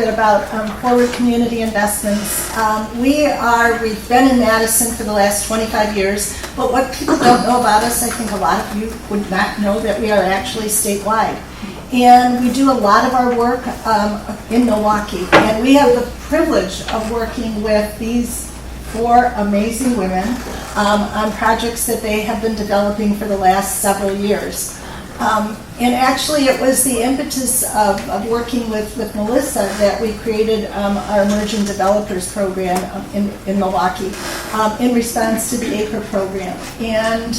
bit about Forward Community Investments. We've been in Madison for the last 25 years, but what people don't know about us, I think a lot of you would not know that we are actually statewide. And we do a lot of our work in Milwaukee, and we have the privilege of working with these 4 amazing women on projects that they have been developing for the last several years. And actually it was the impetus of working with Melissa that we created our Emerging Developers Program in Milwaukee in response to the ACRE program. And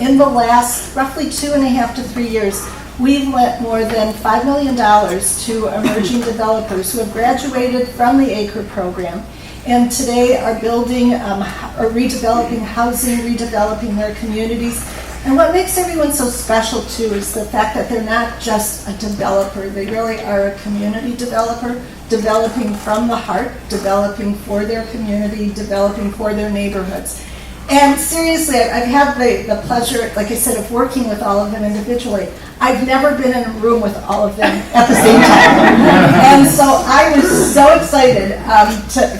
in the last roughly 2.5 to 3 years, we've lent more than $5 million to emerging developers who have graduated from the ACRE program and today are building or redeveloping housing, redeveloping their communities. And what makes everyone so special too is the fact that they're not just a developer, they really are a community developer, developing from the heart, developing for their community, developing for their neighborhoods. And seriously, I've had the pleasure, like I said, of working with all of them individually. I've never been in a room with all of them at the same time. And so I was so excited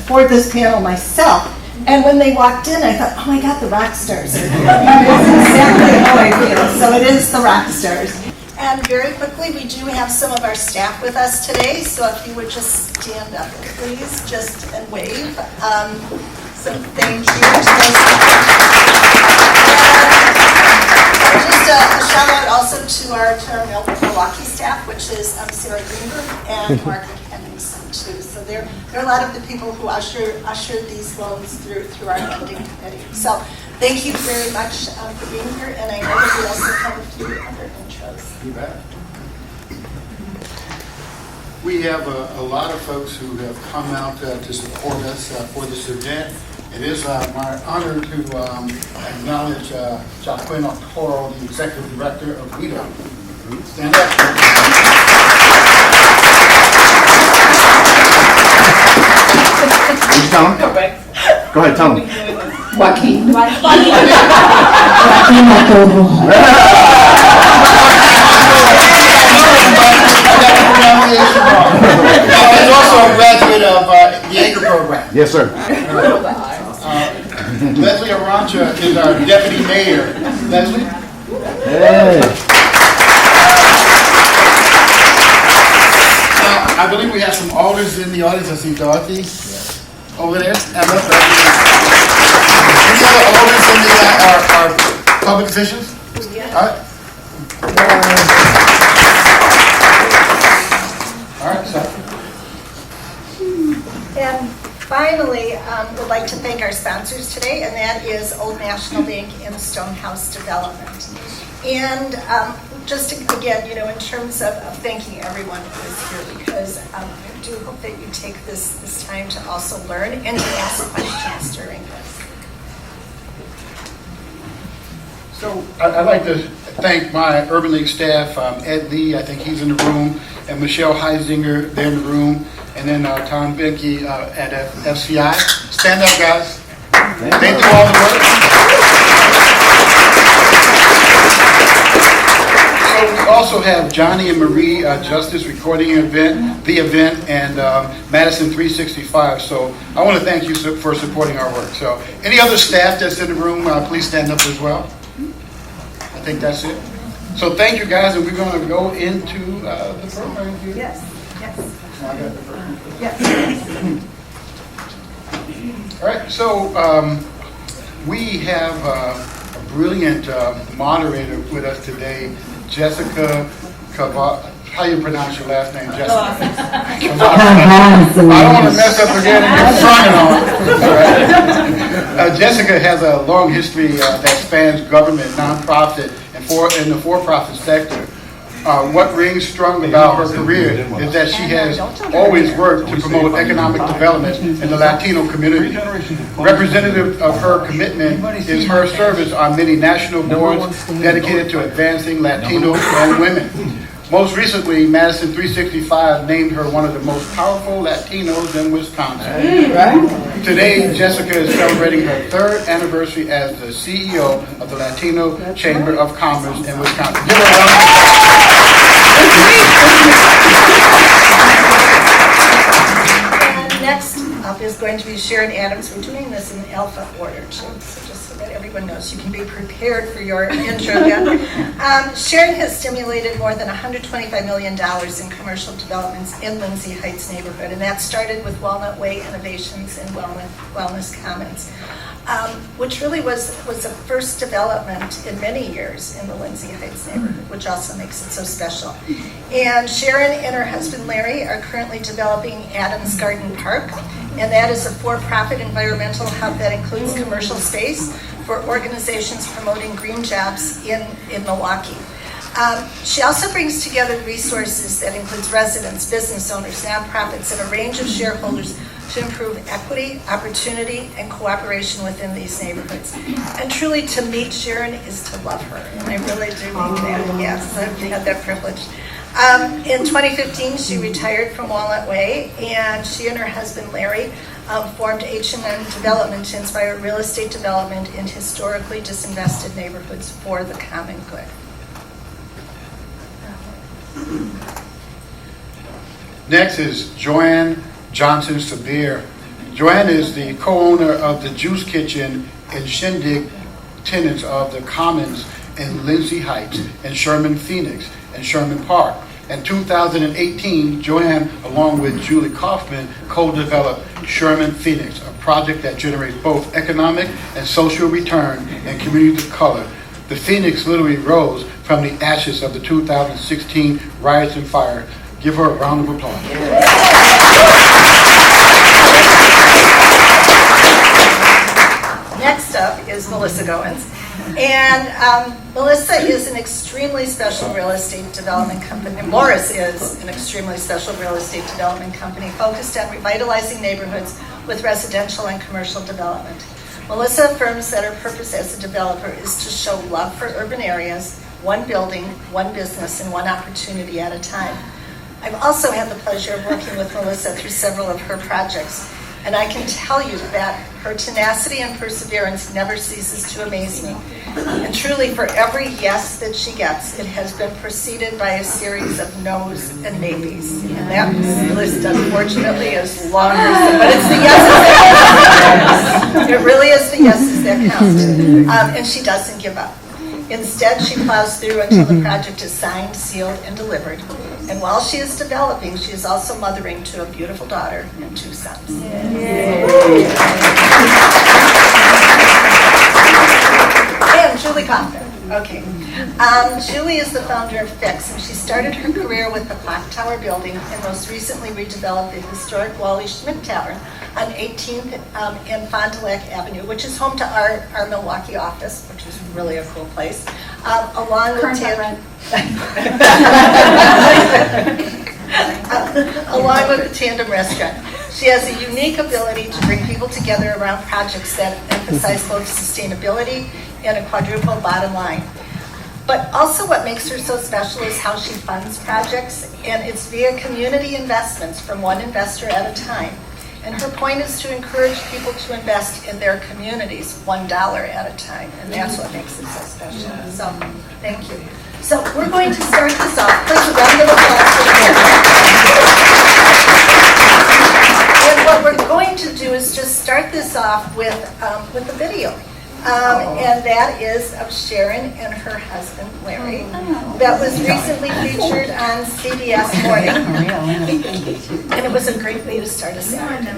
for this panel myself. And when they walked in, I thought, oh my God, the rock stars are here. That's exactly how I feel. So it is the rock stars. And very quickly, we do have some of our staff with us today. So if you would just stand up, please, and wave. So thank you to those. Just a shout out also to our Milwaukee staff, which is Sarah Greenberg and Mark Henningsen too. So they're a lot of the people who ushered these loans through our lending committee. So thank you very much for being here, and I know that we also have a few other intros. You bet. We have a lot of folks who have come out to support us for this event. It is my honor to acknowledge Jacqueline Octoro, the Executive Director of WIDA. Stand up. You tell him? Go ahead, tell him. Joaquin. He's also a graduate of the ACRE program. Yes, sir. Leslie Arancha is our Deputy Mayor. Leslie? Hey. I believe we have some alders in the audience. I see Dorothy over there. Emma. Any other alders in our public officials? Yeah. All right, so. And finally, we'd like to thank our sponsors today, and that is Old National Bank and Stonehouse Development. And just again, in terms of thanking everyone who is here, because I do hope that you take this time to also learn and to ask questions during this. So I'd like to thank my Urban League staff, Ed Lee, I think he's in the room, and Michelle Heisinger, they're in the room, and then Tom Benke at FCI. Stand up, guys. They do all the work. So we also have Johnny and Marie Justice recording the event, and Madison 365. So I want to thank you for supporting our work. So any other staff that's in the room, please stand up as well. I think that's it. So thank you guys, and we're going to go into the program here. Yes. I got the first. Yes. All right, so we have a brilliant moderator with us today, Jessica Cavazos. How you pronounce your last name, Jessica? Cavazos. I don't want to mess up again and get front on. Right. Jessica has a long history that spans government, nonprofit, and in the for-profit sector. What rings strong about her career is that she has always worked to promote economic development in the Latino community. Representative of her commitment is her service on many national boards dedicated to advancing Latinos and women. Most recently, Madison 365 named her one of the most powerful Latinos in Wisconsin. Today, Jessica is celebrating her 3rd anniversary as the CEO of the Latino Chamber of Commerce in Wisconsin. Give her a round. going to be Sharon Adams. We're doing this in alpha order, too, so just so that everyone knows, you can be prepared for your intro. Sharon has stimulated more than $125 million in commercial developments in Lindsay Heights neighborhood, and that started with Walnut Way Innovations and Wellness Commons, which really was the first development in many years in the Lindsay Heights neighborhood, which also makes it so special. And Sharon and her husband Larry are currently developing Adams Garden Park, and that is a for-profit environmental hub that includes commercial space for organizations promoting green jobs in Milwaukee. She also brings together resources that includes residents, business owners, nonprofits, and a range of shareholders to improve equity, opportunity, and cooperation within these neighborhoods. And truly, to meet Sharon is to love her, and I really do mean that. Yes, I've had that privilege. In 2015, she retired from Walnut Way, and she and her husband Larry formed H&N Development to inspire real estate development in historically disinvested neighborhoods for the common good. Next is Joanne Johnson-Sabir. Joanne is the co-owner of the Juice Kitchen and Shindig, tenants of the Commons in Lindsay Heights and Sherman Phoenix and Sherman Park. In 2018, Joanne, along with Julie Kaufman, co-developed Sherman Phoenix, a project that generates both economic and social return in communities of color. The Phoenix literally rose from the ashes of the 2016 riots and fire. Give her a round of applause. Next up is Melissa Goins. And Melissa is an extremely special real estate development company. Morris is an extremely special real estate development company focused on revitalizing neighborhoods with residential and commercial development. Melissa affirms that her purpose as a developer is to show love for urban areas, one building, one business, and one opportunity at a time. I've also had the pleasure of working with Melissa through several of her projects, and I can tell you that her tenacity and perseverance never ceases to amaze me. And truly, for every yes that she gets, it has been preceded by a series of no's and maybes. And that list, unfortunately, is longer, but it's the yeses that count. It really is the yeses that count. And she doesn't give up. Instead, she plows through until the project is signed, sealed, and delivered. And while she is developing, she is also mothering to a beautiful daughter and 2 sons. And Julie Kaufman. Okay. Julie is the founder of Fix, and she started her career with the Clock Tower building and most recently redeveloped the historic Wally Schmidt Tavern on 18th and Fond du Lac Avenue, which is home to our Milwaukee office, which is really a cool place, along with the Tandem Restaurant. She has a unique ability to bring people together around projects that emphasize both sustainability and a quadruple bottom line. But also what makes her so special is how she funds projects, and it's via community investments from one investor at a time. And her point is to encourage people to invest in their communities $1 at a time, and that's what makes it so special. So, thank you. So, we're going to start this off. Please, a round of applause for the And what we're going to do is just start this off with a video. And that is of Sharon and her husband, Larry, that was recently featured on CBS Morning. And it was a great way to start a Saturday.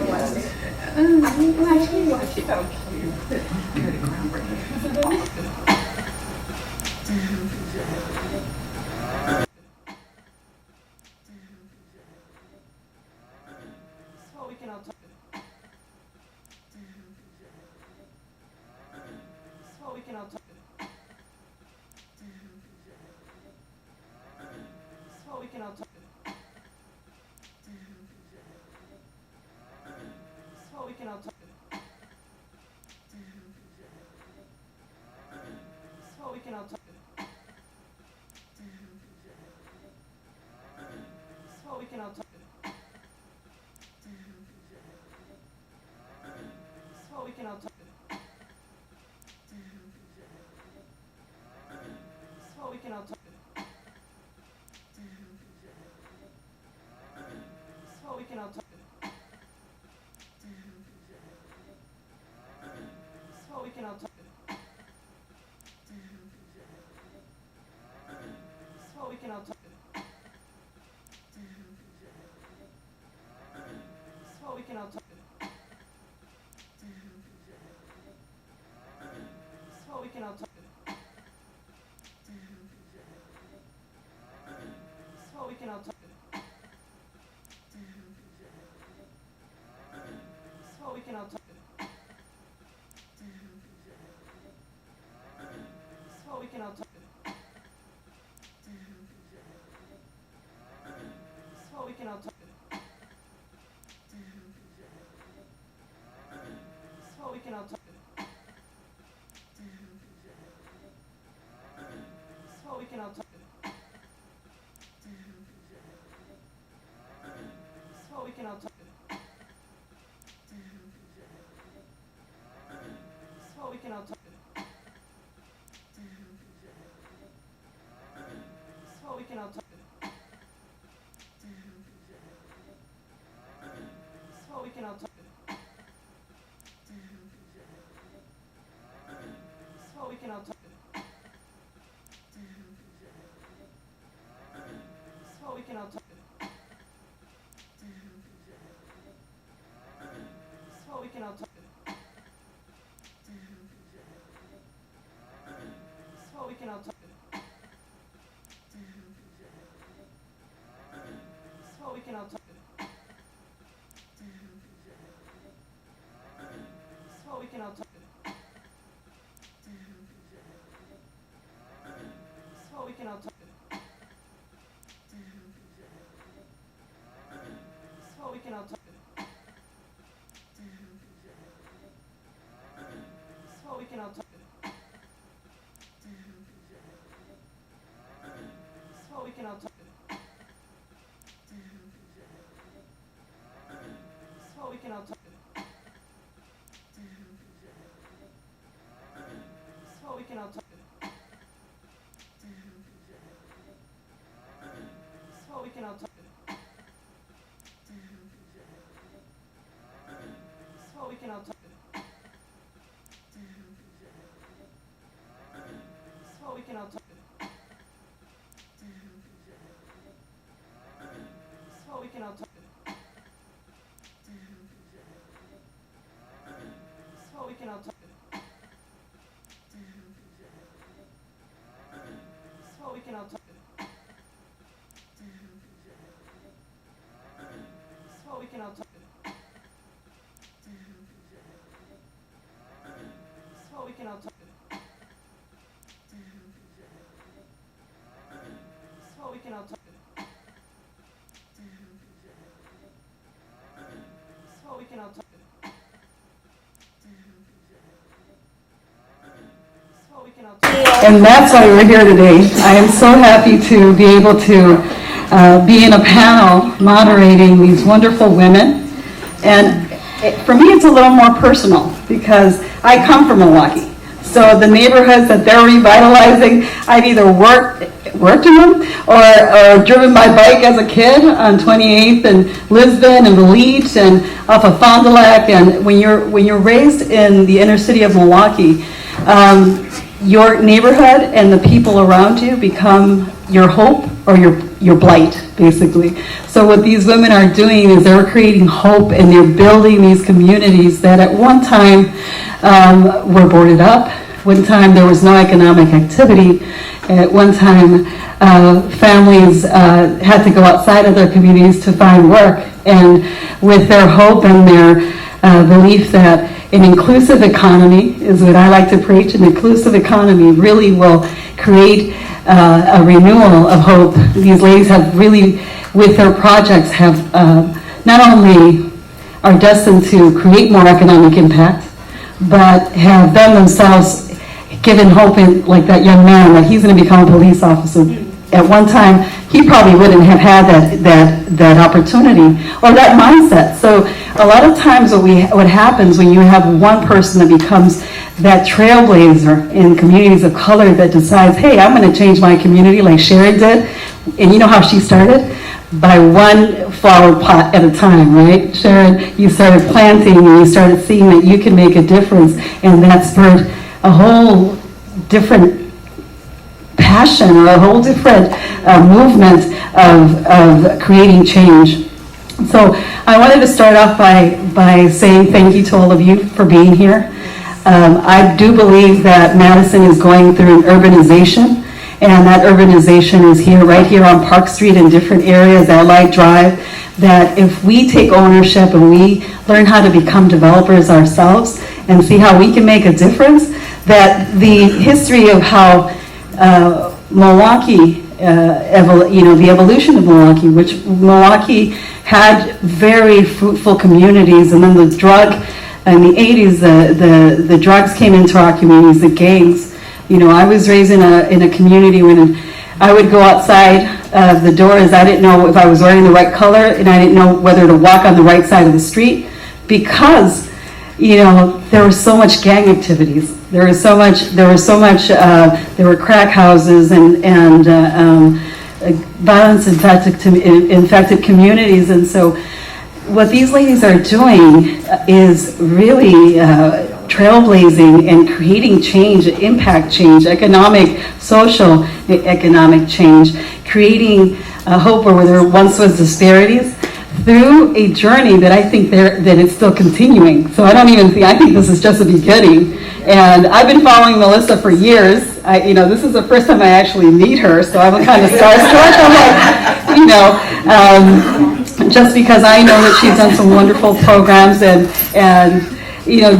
And that's why we're here today. I am so happy to be able to be in a panel moderating these wonderful women. And for me, it's a little more personal because I come from Milwaukee. So the neighborhoods that they're revitalizing, I've either worked in them or driven my bike as a kid on 28th and Lisbon and Beliche and off of Fond du Lac. And when you're raised in the inner city of Milwaukee, your neighborhood and the people around you become your hope or your blight, basically. So what these women are doing is they're creating hope and they're building these communities that at one time were boarded up. One time there was no economic activity. At one time families had to go outside of their communities to find work. And with their hope and their belief that an inclusive economy is what I like to preach. An inclusive economy really will create a renewal of hope. These ladies have really, with their projects, have not only are destined to create more economic impact, but have them themselves given hope in, like that young man, that he's going to become a police officer. At one time, he probably wouldn't have had that opportunity or that mindset. So a lot of times what happens when you have one person that becomes that trailblazer in communities of color that decides, hey, I'm going to change my community like Sharon did, and you know how she started? by one flower pot at a time, right? Sharon, you started planting and you started seeing that you can make a difference, and that spurred a whole different passion or a whole different movement of creating change. So I wanted to start off by saying thank you to all of you for being here. I do believe that Madison is going through an urbanization, and that urbanization is here, right here on Park Street in different areas, Allied Drive, that if we take ownership and we learn how to become developers ourselves and see how we can make a difference, that the history of how Milwaukee, the evolution of Milwaukee, which Milwaukee had very fruitful communities, and then the drug, in the 80s, the drugs came into our communities, the gangs. I was raised in a community when I would go outside of the doors. I didn't know if I was wearing the right color, and I didn't know whether to walk on the right side of the street, because there was so much gang activities. There were crack houses and violence infected communities. And so what these ladies are doing is really trailblazing and creating change, impact change, economic, social, economic change, creating hope where there once was disparities, through a journey that I think that it's still continuing. So I think this is just the beginning. And I've been following Melissa for years. This is the first time I actually meet her, so I'm kind of starstruck. I'm like, just because I know that she's done some wonderful programs, and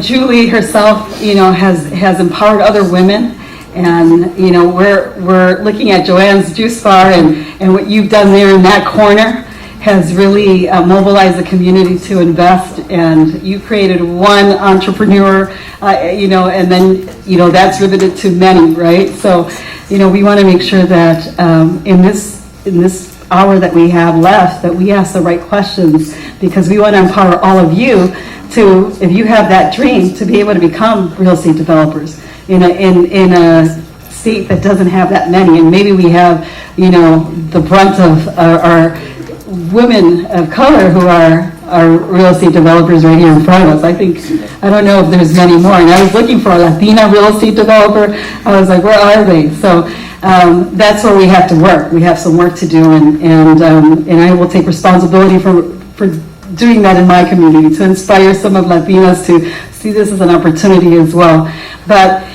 Julie herself, has empowered other women. And we're looking at Joanne's Juice Bar, and what you've done there in that corner has really mobilized the community to invest. And you created one entrepreneur, and then that's riveted to many, right? So we want to make sure that in this hour that we have left, that we ask the right questions, because we want to empower all of you to, if you have that dream, to be able to become real estate developers in a state that doesn't have that many. And maybe we have the brunt of our women of color who are real estate developers right here in front of us. I don't know if there's many more. And I was looking for a Latina real estate developer. I was like, where are they? So that's where we have to work. We have some work to do, and I will take responsibility for doing that in my community, to inspire some of Latinas to see this as an opportunity as well. But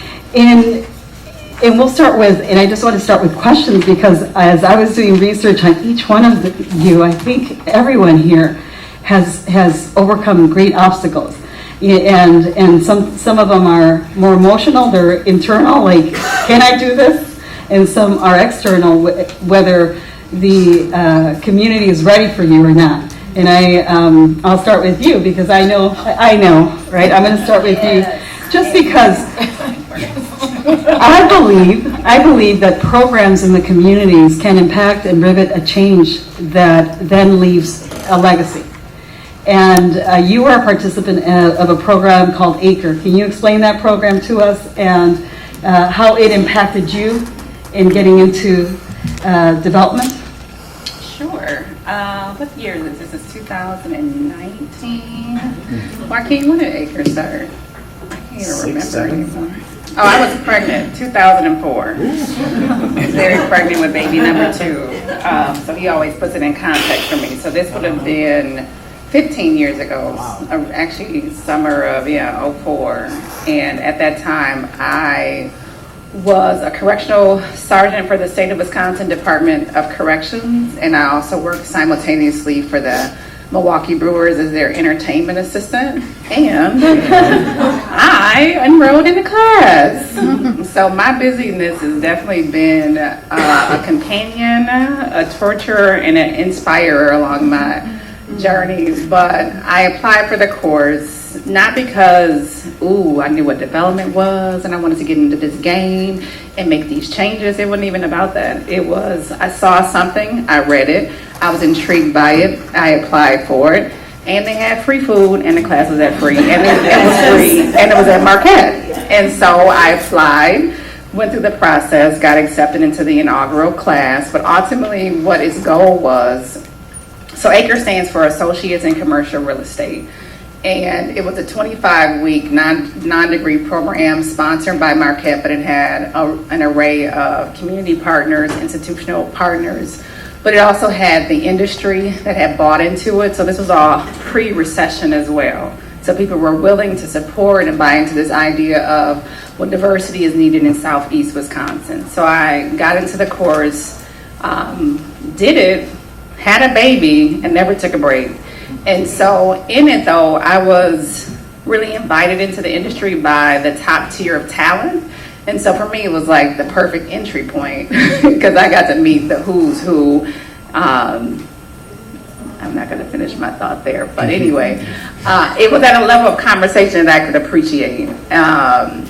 and we'll start with, and I just want to start with questions, because as I was doing research on each one of you, I think everyone here has overcome great obstacles. And some of them are more emotional, they're internal, like, can I do this? And some are external, whether the community is ready for you or not. And I'll start with you, because I know, right? I'm going to start with you, just because I believe that programs in the communities can impact and rivet a change that then leaves a legacy. And you are a participant of a program called ACRE. Can you explain that program to us, and how it impacted you in getting into development? Sure. What year is this? This is 2019. Joaquin, when did ACRE start? I can't even remember anymore. Oh, I was pregnant, 2004. Very pregnant with baby number 2. So he always puts it in context for me. So this would have been 15 years ago. Wow. Actually, summer of 04. And at that time, I was a correctional sergeant for the state of Wisconsin Department of Corrections, and I also worked simultaneously for the Milwaukee Brewers as their entertainment assistant, and I enrolled in a class. So my busyness has definitely been a companion, a torturer, and an inspirer along my journeys. But I applied for the course not because, I knew what development was and I wanted to get into this game and make these changes. It wasn't even about that. It was, I saw something, I read it, I was intrigued by it, I applied for it, and they had free food and the class was at free, and it was free, and it was at Marquette. And so I applied, went through the process, got accepted into the inaugural class, but ultimately what its goal was So ACRE stands for Associates in Commercial Real Estate. And it was a 25-week non-degree program sponsored by Marquette, but it had an array of community partners, institutional partners, but it also had the industry that had bought into it. So this was all pre-recession as well. So people were willing to support and buy into this idea of what diversity is needed in Southeast Wisconsin. So I got into the course, did it, had a baby, and never took a break. And so in it though, I was really invited into the industry by the top tier of talent. And so for me, it was like the perfect entry point because I got to meet the who's who. I'm not going to finish my thought there, but anyway, it was at a level of conversation that I could appreciate. I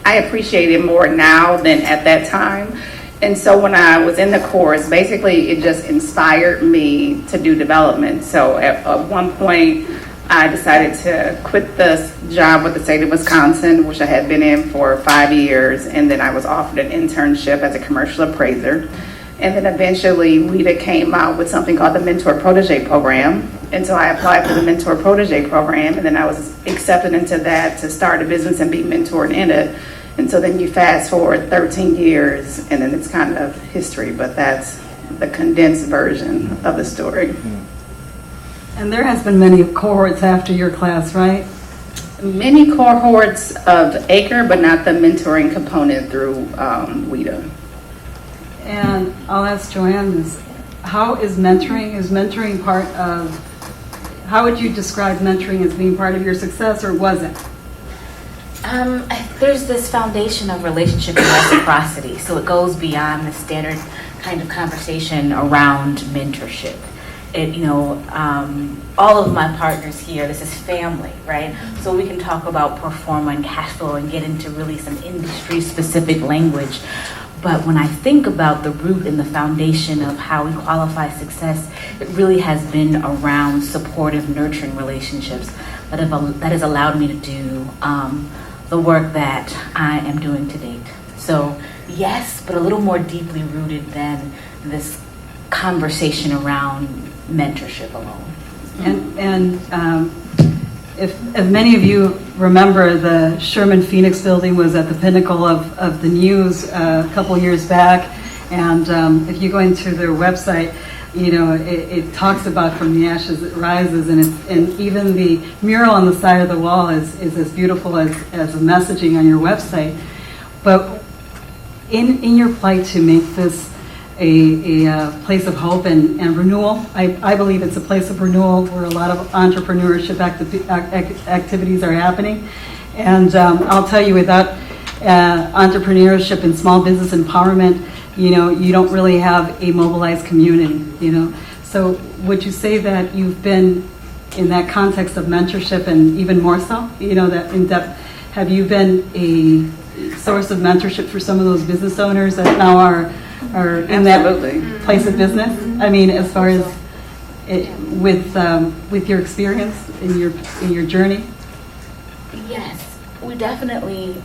appreciate it more now than at that time. And so when I was in the course, basically it just inspired me to do development. So at one point, I decided to quit the job with the state of Wisconsin, which I had been in for 5 years, and then I was offered an internship as a commercial appraiser. And then eventually WIDA came out with something called the Mentor Protege Program. And so I applied for the Mentor Protege Program, and then I was accepted into that to start a business and be mentored in it. And so then you fast forward 13 years, and then it's kind of history, but that's the condensed version of the story. And there has been many cohorts after your class, right? Many cohorts of ACRE, but not the mentoring component through WIDA. And I'll ask Joanne this. How is mentoring part of, how would you describe mentoring as being part of your success, or was it? There's this foundation of relationship and reciprocity, so it goes beyond the standard kind of conversation around mentorship. All of my partners here, this is family, right? So we can talk about pro forma and cash flow and get into really some industry-specific language. But when I think about the root and the foundation of how we qualify success, it really has been around supportive, nurturing relationships that has allowed me to do the work that I am doing to date. So yes, but a little more deeply rooted than this conversation around mentorship alone. And if many of you remember, the Sherman Phoenix building was at the pinnacle of the news a couple years back. And if you go into their website, it talks about from the ashes it rises, and even the mural on the side of the wall is as beautiful as the messaging on your website. But in your plight to make this a place of hope and renewal, I believe it's a place of renewal where a lot of entrepreneurship activities are happening. And I'll tell you, without entrepreneurship and small business empowerment, you don't really have a mobilized community, So would you say that you've been in that context of mentorship, and even more so, that in depth, have you been a source of mentorship for some of those business owners that now are in that place of business? I mean, as far as with your experience in your journey? Yes, we definitely,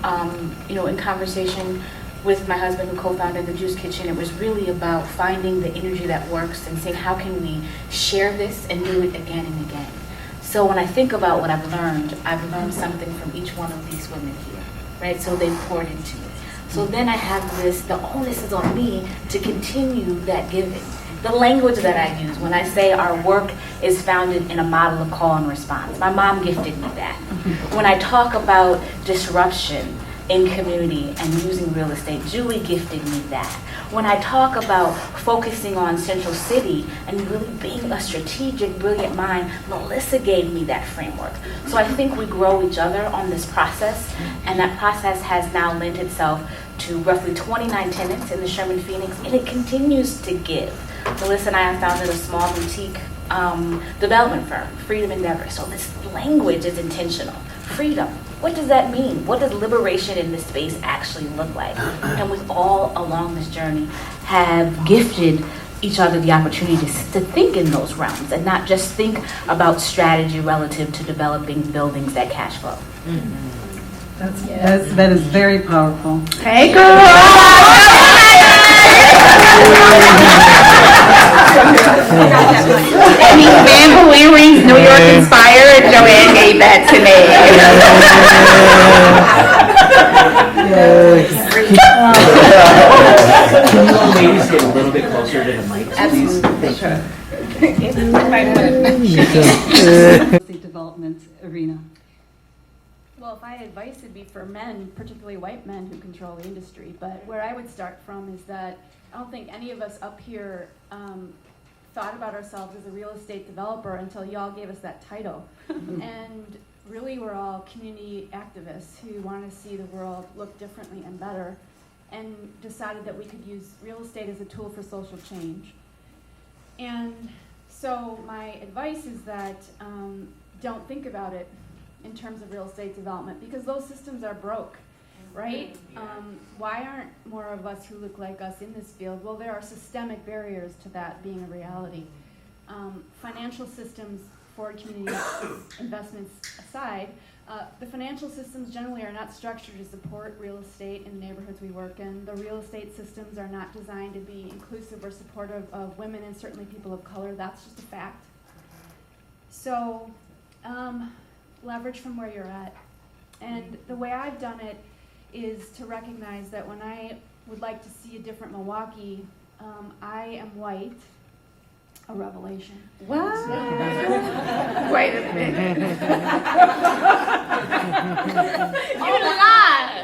in conversation with my husband who co-founded the Juice Kitchen, it was really about finding the energy that works and saying, how can we share this and do it again and again? So when I think about what I've learned something from each one of these women here, right? So they poured into it. So then I have the onus is on me to continue that giving. The language that I use when I say our work is founded in a model of call and response. My mom gifted me that. When I talk about disruption in community and using real estate, Julie gifted me that. When I talk about focusing on Central City and really being a strategic, brilliant mind, Melissa gave me that framework. So I think we grow each other on this process, and that process has now lent itself to roughly 29 tenants in the Sherman Phoenix, and it continues to give. Melissa and I have founded a small boutique development firm, Freedom Endeavor. So this language is intentional. Freedom. What does that mean? What does liberation in this space actually look like? And we all along this journey have gifted each other the opportunity to think in those realms and not just think about strategy relative to developing buildings that cash flow. That is very powerful. Hey, girl! And these bamboo earrings, New York inspired, Joanne gave that to me. Can you all ladies get a little bit closer to the mic, please? Real estate development arena. Well, if I had advice, it'd be for men, particularly white men who control the industry. But where I would start from is that I don't think any of us up here thought about ourselves as a real estate developer until y'all gave us that title. And really, we're all community activists who want to see the world look differently and better, and decided that we could use real estate as a tool for social change. And so my advice is that don't think about it in terms of real estate development, because those systems are broke, right? Why aren't more of us who look like us in this field? Well, there are systemic barriers to that being a reality. Financial systems for community investments aside, the financial systems generally are not structured to support real estate in the neighborhoods we work in. The real estate systems are not designed to be inclusive or supportive of women and certainly people of color. That's just a fact. So leverage from where you're at. And the way I've done it is to recognize that when I would like to see a different Milwaukee, I am white. A revelation. What? Wait a minute. You lied.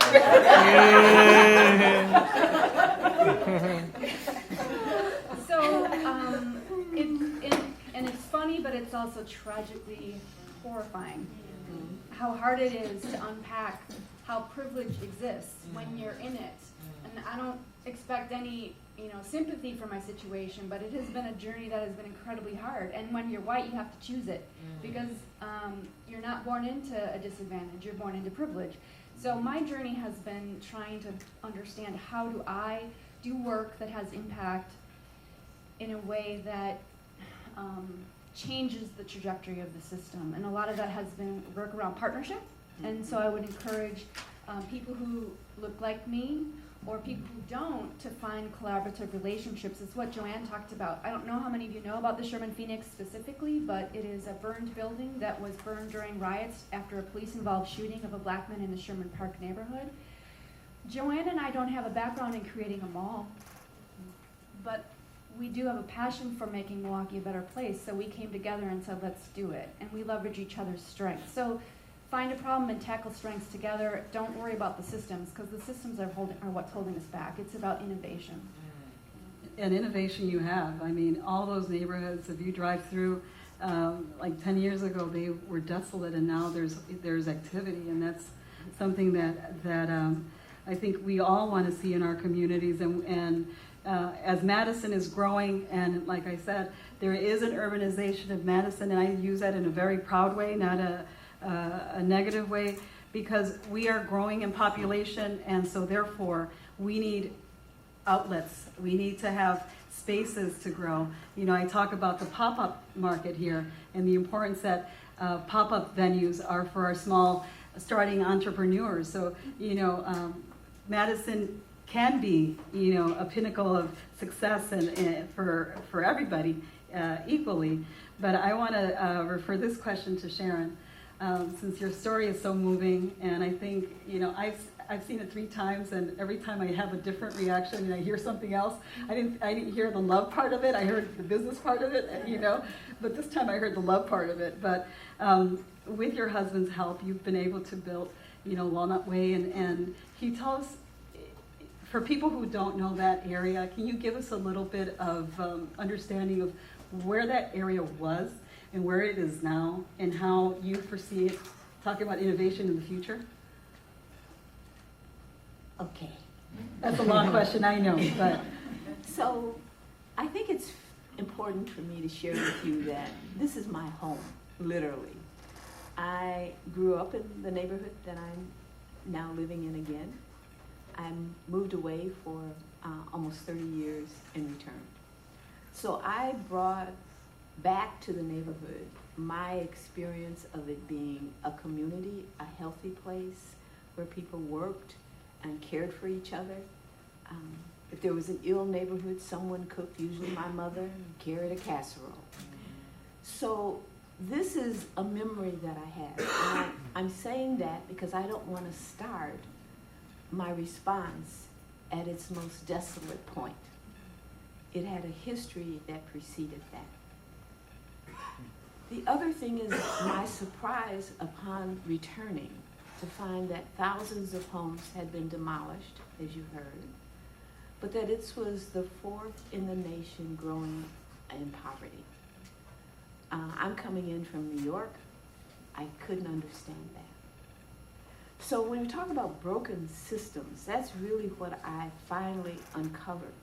So, and it's funny, but it's also tragically horrifying how hard it is to unpack how privilege exists when you're in it. And I don't expect any sympathy for my situation, but it has been a journey that has been incredibly hard. And when you're white, you have to choose it because you're not born into a disadvantage, you're born into privilege. So my journey has been trying to understand how do I do work that has impact in a way that changes the trajectory of the system. And a lot of that has been work around partnership. And so I would encourage people who look like me or people who don't to find collaborative relationships. It's what Joanne talked about. I don't know how many of you know about the Sherman Phoenix specifically, but it is a burned building that was burned during riots after a police-involved shooting of a black man in the Sherman Park neighborhood. Joanne and I don't have a background in creating a mall, but we do have a passion for making Milwaukee a better place, so we came together and said, let's do it, and we leverage each other's strengths. So find a problem and tackle strengths together. Don't worry about the systems, because the systems are what's holding us back. It's about innovation. And innovation you have. I mean, all those neighborhoods, if you drive through, like 10 years ago, they were desolate, and now there's activity, and that's something that I think we all want to see in our communities. And as Madison is growing, and like I said, there is an urbanization of Madison, and I use that in a very proud way, not a negative way, because we are growing in population, and so therefore we need outlets. We need to have spaces to grow. You know, I talk about the pop-up market here and the importance that pop-up venues are for our small starting entrepreneurs. So, you know, Madison can be, you know, a pinnacle of success and for everybody equally. But I want to refer this question to Sharon. Since your story is so moving, and I think, you know, I've seen it 3 times, and every time I have a different reaction and I hear something else. I didn't hear the love part of it. I heard the business part of it, you know, but this time I heard the love part of it. But with your husband's help, you've been able to build, you know, Walnut Way, and can you tell us, for people who don't know that area, can you give us a little bit of understanding of where that area was and where it is now, and how you foresee it, talking about innovation in the future? Okay. That's a long question, I know, but. So I think it's important for me to share with you that this is my home, literally. I grew up in the neighborhood that I'm now living in again. I moved away for almost 30 years and returned. So I brought back to the neighborhood my experience of it being a community, a healthy place where people worked and cared for each other. If there was an ill neighborhood, someone cooked, usually my mother, and carried a casserole. So this is a memory that I have. And I'm saying that because I don't want to start my response at its most desolate point. It had a history that preceded that. The other thing is my surprise upon returning to find that thousands of homes had been demolished, as you heard, but that it was the fourth in the nation growing in poverty. I'm coming in from New York. I couldn't understand that. So when we talk about broken systems, that's really what I finally uncovered,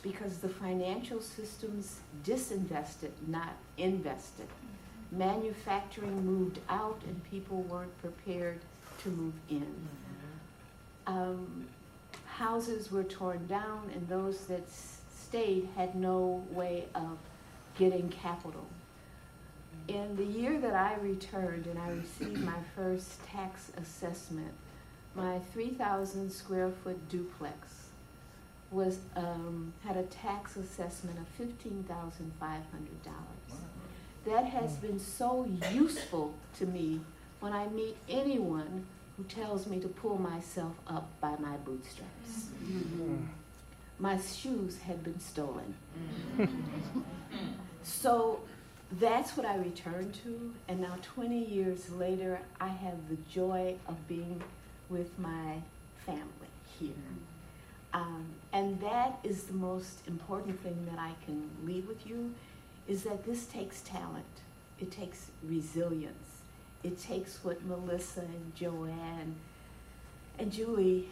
because the financial systems disinvested, not invested. Manufacturing moved out and people weren't prepared to move in. Houses were torn down and those that stayed had no way of getting capital. In the year that I returned and I received my first tax assessment, my 3,000 square foot duplex was had a tax assessment of $15,500. That has been so useful to me when I meet anyone who tells me to pull myself up by my bootstraps. My shoes had been stolen. So that's what I returned to, and now 20 years later, I have the joy of being with my family here. And that is the most important thing that I can leave with you, is that this takes talent. It takes resilience. It takes what Melissa and Joanne and Julie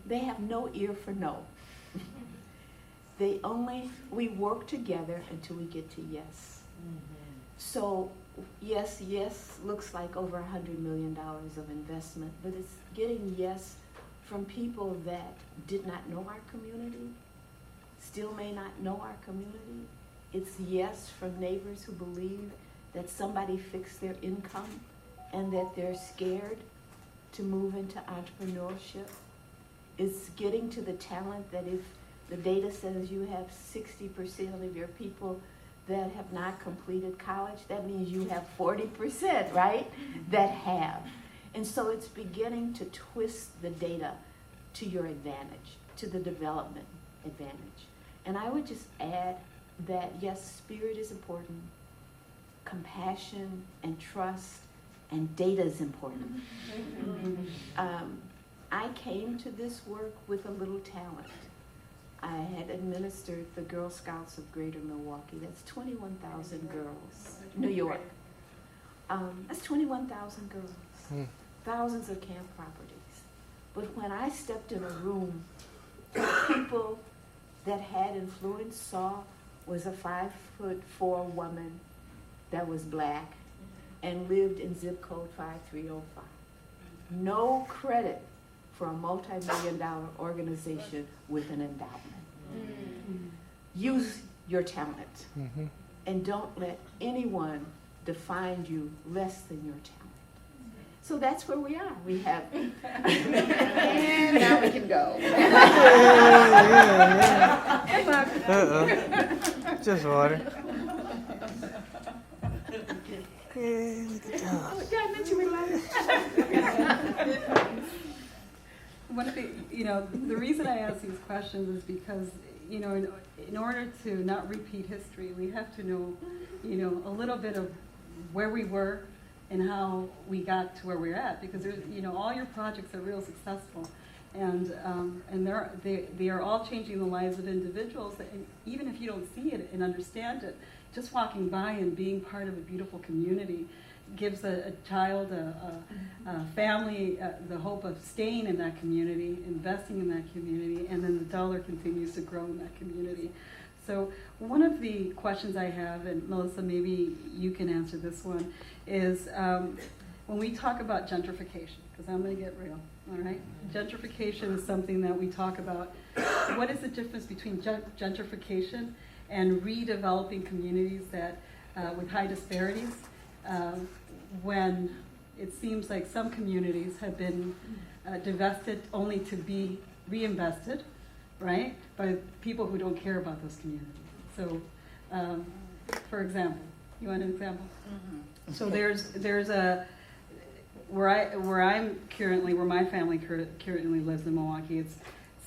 they have no ear for no. We work together until we get to yes. So yes looks like over $100 million of investment, but it's getting yes from people that did not know our community, still may not know our community. It's yes from neighbors who believe that somebody fixed their income and that they're scared to move into entrepreneurship. It's getting to the talent that if the data says you have 60% of your people that have not completed college, that means you have 40%, right, that have. And so it's beginning to twist the data to your advantage, to the development advantage. And I would just add that, yes, spirit is important, compassion and trust and data is important. I came to this work with a little talent. I had administered the Girl Scouts of Greater Milwaukee. That's 21,000 girls. New York. That's 21,000 girls. Thousands of camp properties. But when I stepped in a room, people that had influence saw was a 5'4" woman that was black and lived in zip code 5305. No credit for a multi-million-dollar organization with an endowment. Use your talent and don't let anyone define you less than your talent. So that's where we are. We have... And now we can go. Just water. One of the reason I ask these questions is because, in order to not repeat history, we have to know, a little bit of where we were and how we got to where we're at, because there's, all your projects are real successful, and they are all changing the lives of individuals. And even if you don't see it and understand it, just walking by and being part of a beautiful community gives a child, a family, the hope of staying in that community, investing in that community, and then the dollar continues to grow in that community. So one of the questions I have, and Melissa, maybe you can answer this one, is when we talk about gentrification, because I'm going to get real, all right? Gentrification is something that we talk about. What is the difference between gentrification and redeveloping communities that with high disparities, when it seems like some communities have been divested only to be reinvested, right? By people who don't care about those communities. So, for example, you want an example? Mm-hmm. So there's a where my family currently lives in Milwaukee. It's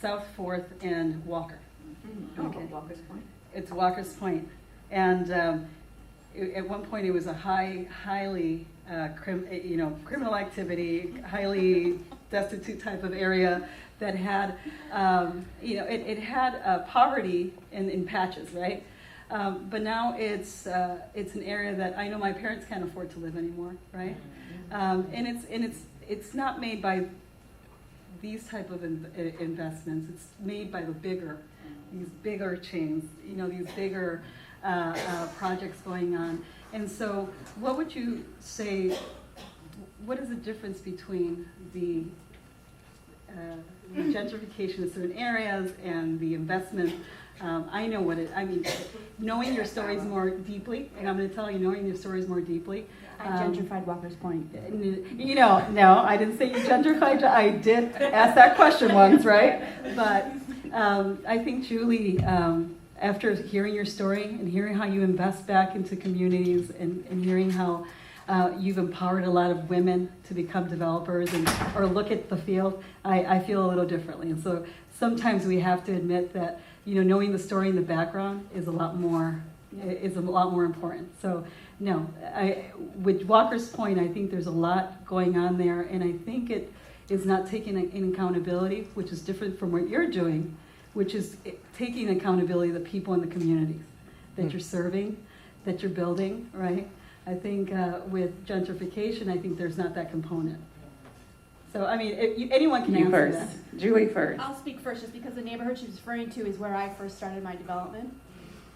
South 4th and Walker. Mm-hmm. Okay. Walker's Point. It's Walker's Point, and at one point it was a highly criminal activity, highly destitute type of area that had it had poverty in patches, right? But now it's an area that I know my parents can't afford to live anymore, right? And it's not made by these type of investments. It's made by these bigger chains, these bigger projects going on. And so, what would you say? What is the difference between the gentrification of certain areas and the investment? I know knowing your stories more deeply, and I'm going to tell you, knowing your stories more deeply. I gentrified Walker's Point. No, I didn't say you gentrified. I did ask that question once, right? But I think, Julie, after hearing your story and hearing how you invest back into communities and hearing how you've empowered a lot of women to become developers or look at the field, I feel a little differently. And so sometimes we have to admit that knowing the story in the background is a lot more important. So no, with Walker's Point, I think there's a lot going on there, and I think it is not taking in accountability, which is different from what you're doing, which is taking accountability of the people in the communities that you're serving, that you're building, right? I think with gentrification, I think there's not that component. So, anyone can You answer first. that. Julie first. I'll speak first, just because the neighborhood she's referring to is where I first started my development.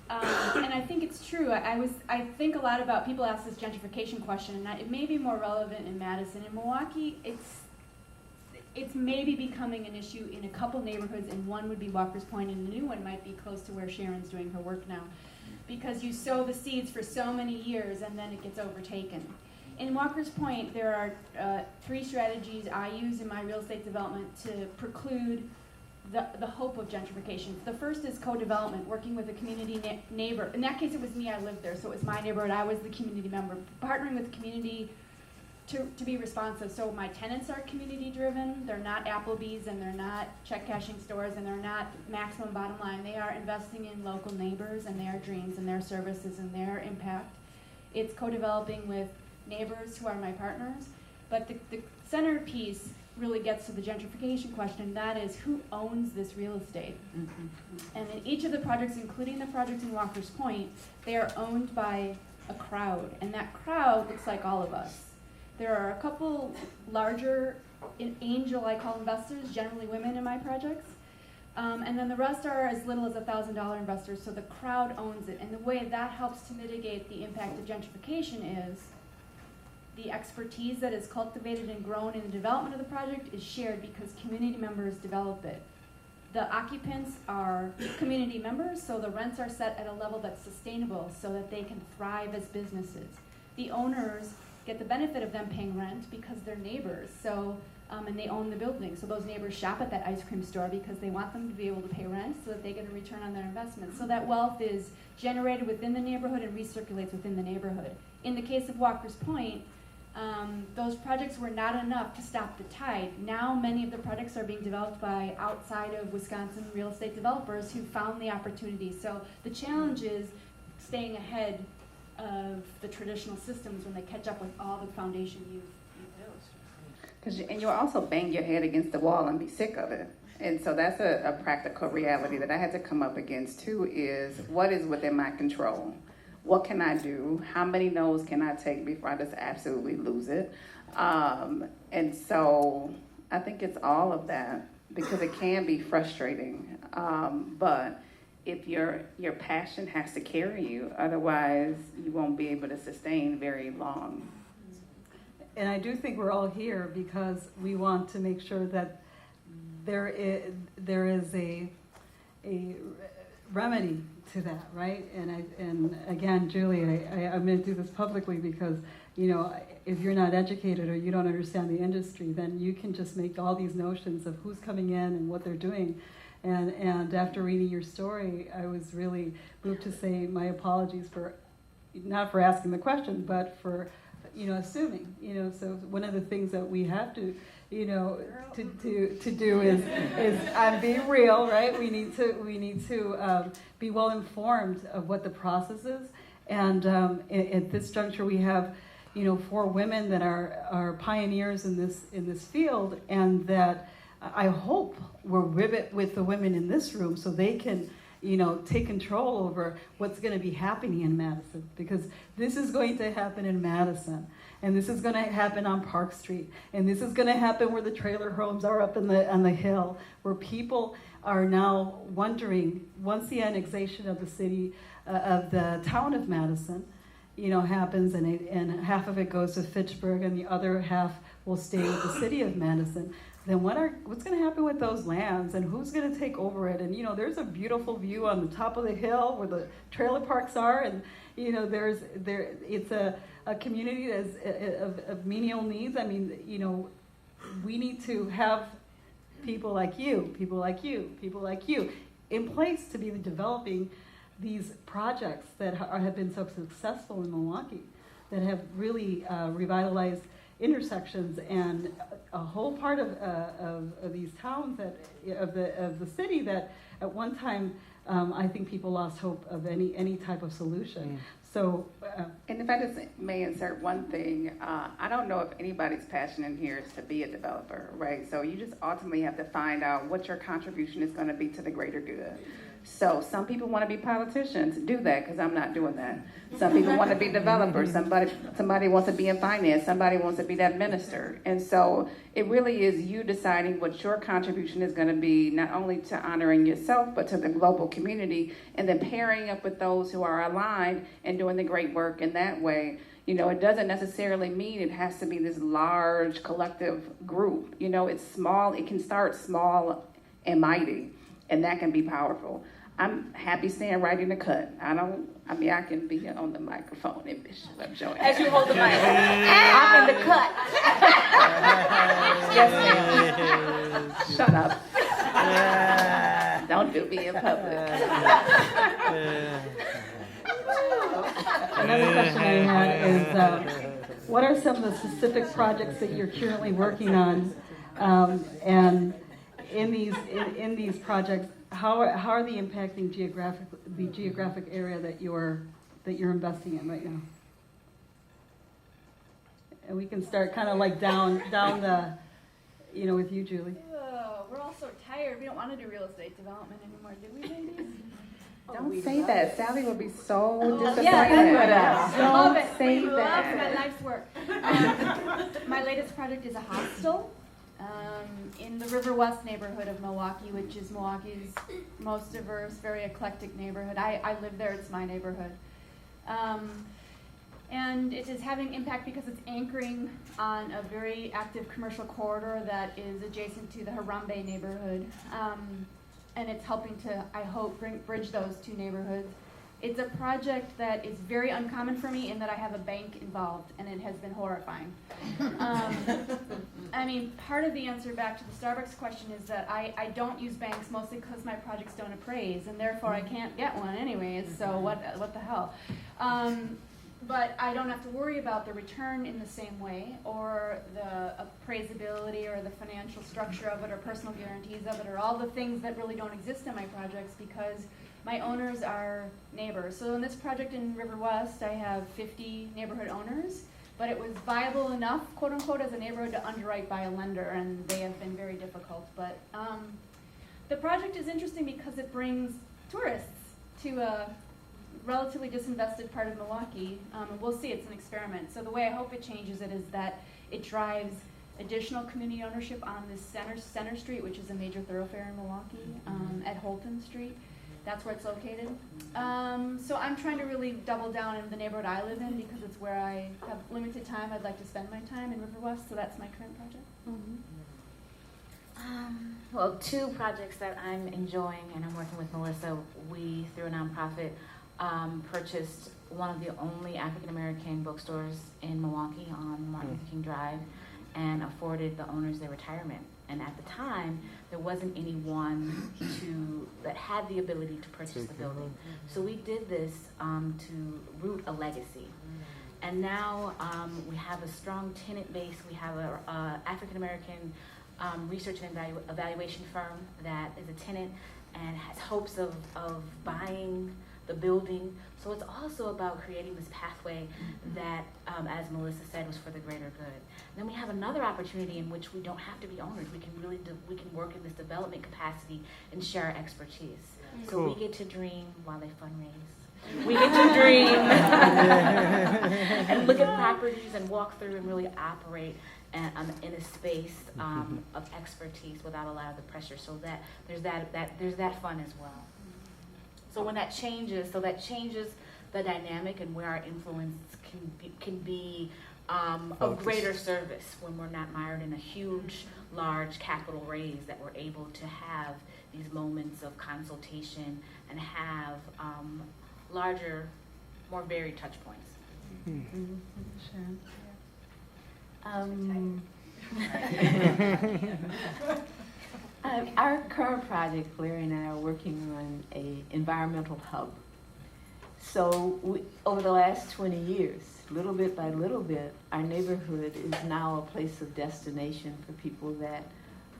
And I think it's true. I think a lot about, people ask this gentrification question, and it may be more relevant in Madison. In Milwaukee, it's maybe becoming an issue in a couple neighborhoods, and one would be Walker's Point, and the new one might be close to where Sharon's doing her work now. Because you sow the seeds for so many years, and then it gets overtaken. In Walker's Point, there are 3 strategies I use in my real estate development to preclude the hope of gentrification. The first is co-development, working with a community neighbor. In that case, it was me, I lived there, so it was my neighborhood, I was the community member. Partnering with the community to be responsive. So my tenants are community driven, they're not Applebee's, and they're not check cashing stores, and they're not maximum bottom line. They are investing in local neighbors and their dreams and their services and their impact. It's co-developing with neighbors who are my partners. But the centerpiece really gets to the gentrification question, and that is, who owns this real estate? Mm-hmm. And in each of the projects, including the project in Walker's Point, they are owned by a crowd, and that crowd looks like all of us. There are a couple larger angel, I call investors, generally women in my projects, and then the rest are as little as $1,000 investors, so the crowd owns it. And the way that helps to mitigate the impact of gentrification is the expertise that is cultivated and grown in the development of the project is shared because community members develop it. The occupants are community members, so the rents are set at a level that's sustainable so that they can thrive as businesses. The owners get the benefit of them paying rent because they're neighbors, so and they own the building. So those neighbors shop at that ice cream store because they want them to be able to pay rent so that they get a return on their investment. So that wealth is generated within the neighborhood and recirculates within the neighborhood. In the case of Walker's Point, those projects were not enough to stop the tide. Now many of the projects are being developed by outside of Wisconsin real estate developers who found the opportunity. So the challenge is staying ahead of the traditional systems when they catch up with all the foundation you've built. And you'll also bang your head against the wall and be sick of it. And so that's a practical reality that I had to come up against too, is what is within my control? What can I do? How many no's can I take before I just absolutely lose it? And so I think it's all of that, because it can be frustrating. But if your passion has to carry you, otherwise you won't be able to sustain very long. And I do think we're all here because we want to make sure that there is a remedy to that, right? And again, Julie, I'm going to do this publicly because, if you're not educated or you don't understand the industry, then you can just make all these notions of who's coming in and what they're doing. And after reading your story, I was really moved to say my apologies for, not for asking the question, but for, assuming, so one of the things that we have to, to do is be real, right? We need to be well informed of what the process is. And at this juncture, we have, 4 women that are pioneers in this field, and that I hope we're with the women in this room so they can, take control over what's going to be happening in Madison, because this is going to happen in Madison, and this is going to happen on Park Street, and this is going to happen where the trailer homes are up on the hill, where people are now wondering, once the annexation of the city, of the town of Madison, happens, and half of it goes to Fitchburg, and the other half will stay with the city of Madison. Then what's going to happen with those lands, and who's going to take over it? And there's a beautiful view on the top of the hill where the trailer parks are, and it's a community that's of menial needs. I mean, we need to have people like you in place to be developing these projects that have been so successful in Milwaukee, that have really revitalized intersections and a whole part of these towns of the city that at one time I think people lost hope of any type of solution. So, and if I just may insert one thing, I don't know if anybody's passion in here is to be a developer, right? So you just ultimately have to find out what your contribution is going to be to the greater good. So some people want to be politicians, do that, because I'm not doing that. Some people want to be developers, somebody wants to be in finance, somebody wants to be that minister. And so it really is you deciding what your contribution is going to be, not only to honoring yourself, but to the global community, and then pairing up with those who are aligned and doing the great work in that way. It doesn't necessarily mean it has to be this large collective group. It's small, it can start small and mighty, and that can be powerful. I'm happy staying right in the cut. I can be on the microphone and Bishop. I'm showing. As you hold the mic, I'm in the cut. Yes, ma'am. Shut up. Don't do me in public. another question I had is, what are some of the specific projects that you're currently working on, and in these projects, how are they impacting the geographic area that you're investing in right now? And we can start kind of like down the, with you, Julie. We're all so tired. We don't want to do real estate development anymore, do we, ladies? Don't say that. Sally will be so disappointed. Yeah, I love it. Say We that. love my life's work. My latest project is a hostel in the River West neighborhood of Milwaukee, which is Milwaukee's most diverse, very eclectic neighborhood. I live there. It's my neighborhood. And it is having impact because it's anchoring on a very active commercial corridor that is adjacent to the Harambe neighborhood. And it's helping to, I hope, bridge those two neighborhoods. It's a project that is very uncommon for me in that I have a bank involved, and it has been horrifying. Part of the answer back to the Starbucks question is that I don't use banks mostly because my projects don't appraise, and therefore I can't get one anyways, so what the hell. But I don't have to worry about the return in the same way, or the appraisability, or the financial structure of it, or personal guarantees of it, or all the things that really don't exist in my projects because my owners are neighbors. So in this project in River West, I have 50 neighborhood owners, but it was viable enough, quote unquote, as a neighborhood to underwrite by a lender, and they have been very difficult. But the project is interesting because it brings tourists to a relatively disinvested part of Milwaukee. We'll see, it's an experiment. So the way I hope it changes it is that it drives additional community ownership on this center street, which is a major thoroughfare in Milwaukee, at Holton Street. That's where it's located. So I'm trying to really double down in the neighborhood I live in because it's where I have limited time. I'd like to spend my time in River West, so that's my current project. Well, two projects that I'm enjoying, and I'm working with Melissa. We, through a nonprofit, purchased one of the only African-American bookstores in Milwaukee on Martin Luther King Drive. and afforded the owners their retirement. And at the time, there wasn't anyone that had the ability to purchase the building. So we did this to root a legacy. And now we have a strong tenant base. We have a African-American research and evaluation firm that is a tenant and has hopes of buying the building. So it's also about creating this pathway that, as Melissa said, was for the greater good. And then we have another opportunity in which we don't have to be owners. We can really we can work in this development capacity and share our expertise. So we get to dream while they fundraise. We get to dream and look at properties and walk through and really operate in a space of expertise without a lot of the pressure. So that there's that fun as well. So when that changes, the dynamic and where our influence can be of greater service when we're not mired in a huge, large capital raise, that we're able to have these moments of consultation and have larger, more varied touch points. Our current project, Larry and I are working on an environmental hub. So over the last 20 years, little bit by little bit, our neighborhood is now a place of destination for people that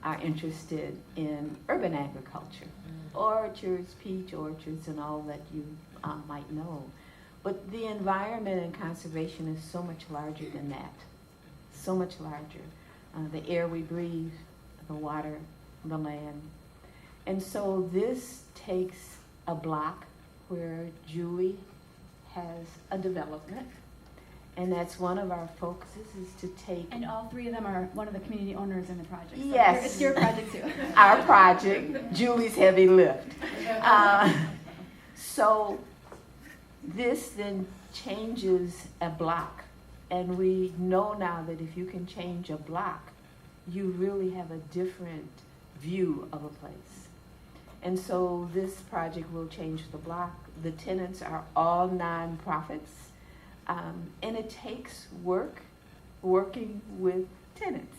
are interested in urban agriculture, orchards, peach orchards, and all that you might know. But the environment and conservation is so much larger than that, so much larger. The air we breathe, the water, the land. And so this takes a block where Julie has a development, and that's one of our focuses, is to take... And all three of them are one of the community owners in the project. So yes. It's your project too. Our project, Julie's heavy lift. So this then changes a block, and we know now that if you can change a block, you really have a different view of a place. And so this project will change the block. The tenants are all nonprofits, and it takes working with tenants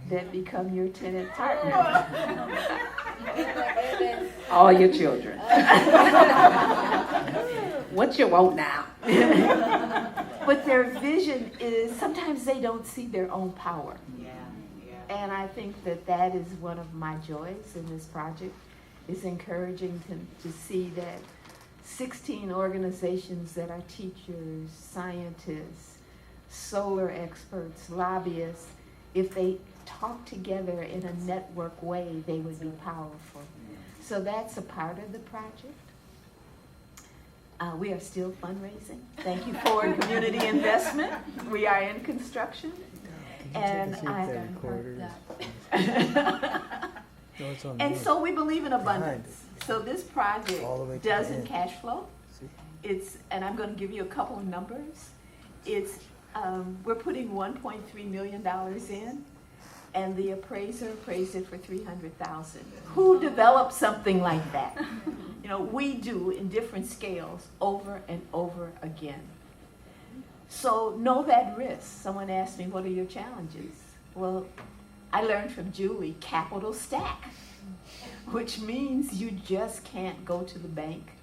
that become your tenant partner. All your children. What you want now? But their vision is, sometimes they don't see their own power. And I think that is one of my joys in this project, is encouraging to see that 16 organizations that are teachers, scientists, solar experts, lobbyists, if they talk together in a network way, they would be powerful. So that's a part of the project. We are still fundraising. Thank you for community investment. We are in construction. And and so we believe in abundance. So this project doesn't cash flow. And I'm going to give you a couple of numbers. We're putting $1.3 million in, and the appraiser appraised it for $300,000. Who develops something like that? You know, we do in different scales over and over again. So know that risk. Someone asked me, what are your challenges? Well, I learned from Julie, capital stack, which means you just can't go to the bank.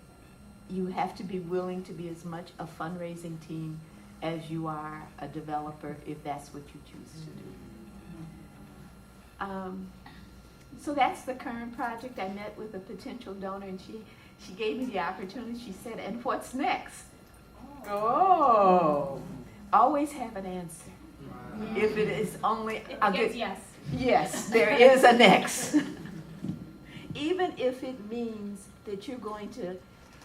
You have to be willing to be as much a fundraising team as you are a developer, if that's what you choose to do. So that's the current project. I met with a potential donor, and she gave me the opportunity. She said, and what's next? Oh, always have an answer. If it is only, Yes. Yes, there is a next. Even if it means that you're going to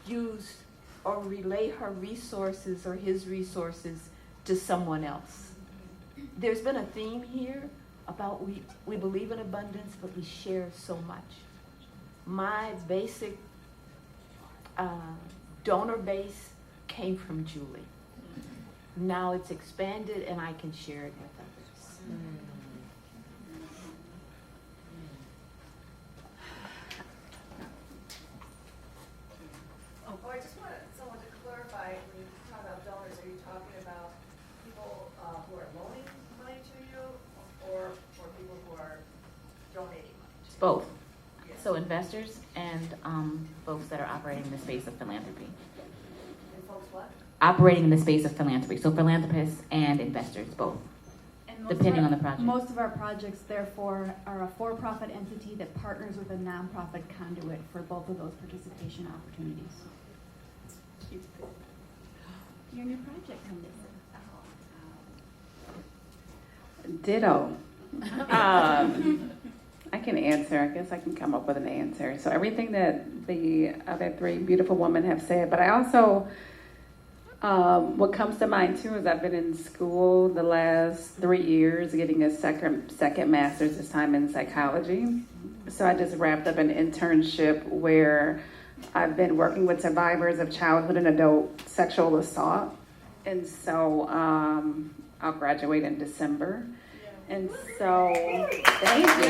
use or relay her resources or his resources to someone else. There's been a theme here about we believe in abundance, but we share so much. My basic donor base came from Julie. Now it's expanded, and I can share it with others. I just want someone to clarify, when you talk about donors, are you talking about people who are loaning money to you, Both. So investors and folks that are operating in the space of philanthropy. And folks what? Operating in the space of philanthropy. So philanthropists and investors, both. And Depending on the project. Most of our projects, therefore, are a for-profit entity that partners with a nonprofit conduit for both of those participation opportunities. Your new project, Melissa. Ditto. I can answer. I guess I can come up with an answer. So everything that the other three beautiful women have said, but I also, what comes to mind too is I've been in school the last 3 years, getting a second master's this time in psychology. So I just wrapped up an internship where I've been working with survivors of childhood and adult sexual assault. And so I'll graduate in December. And so, thank you.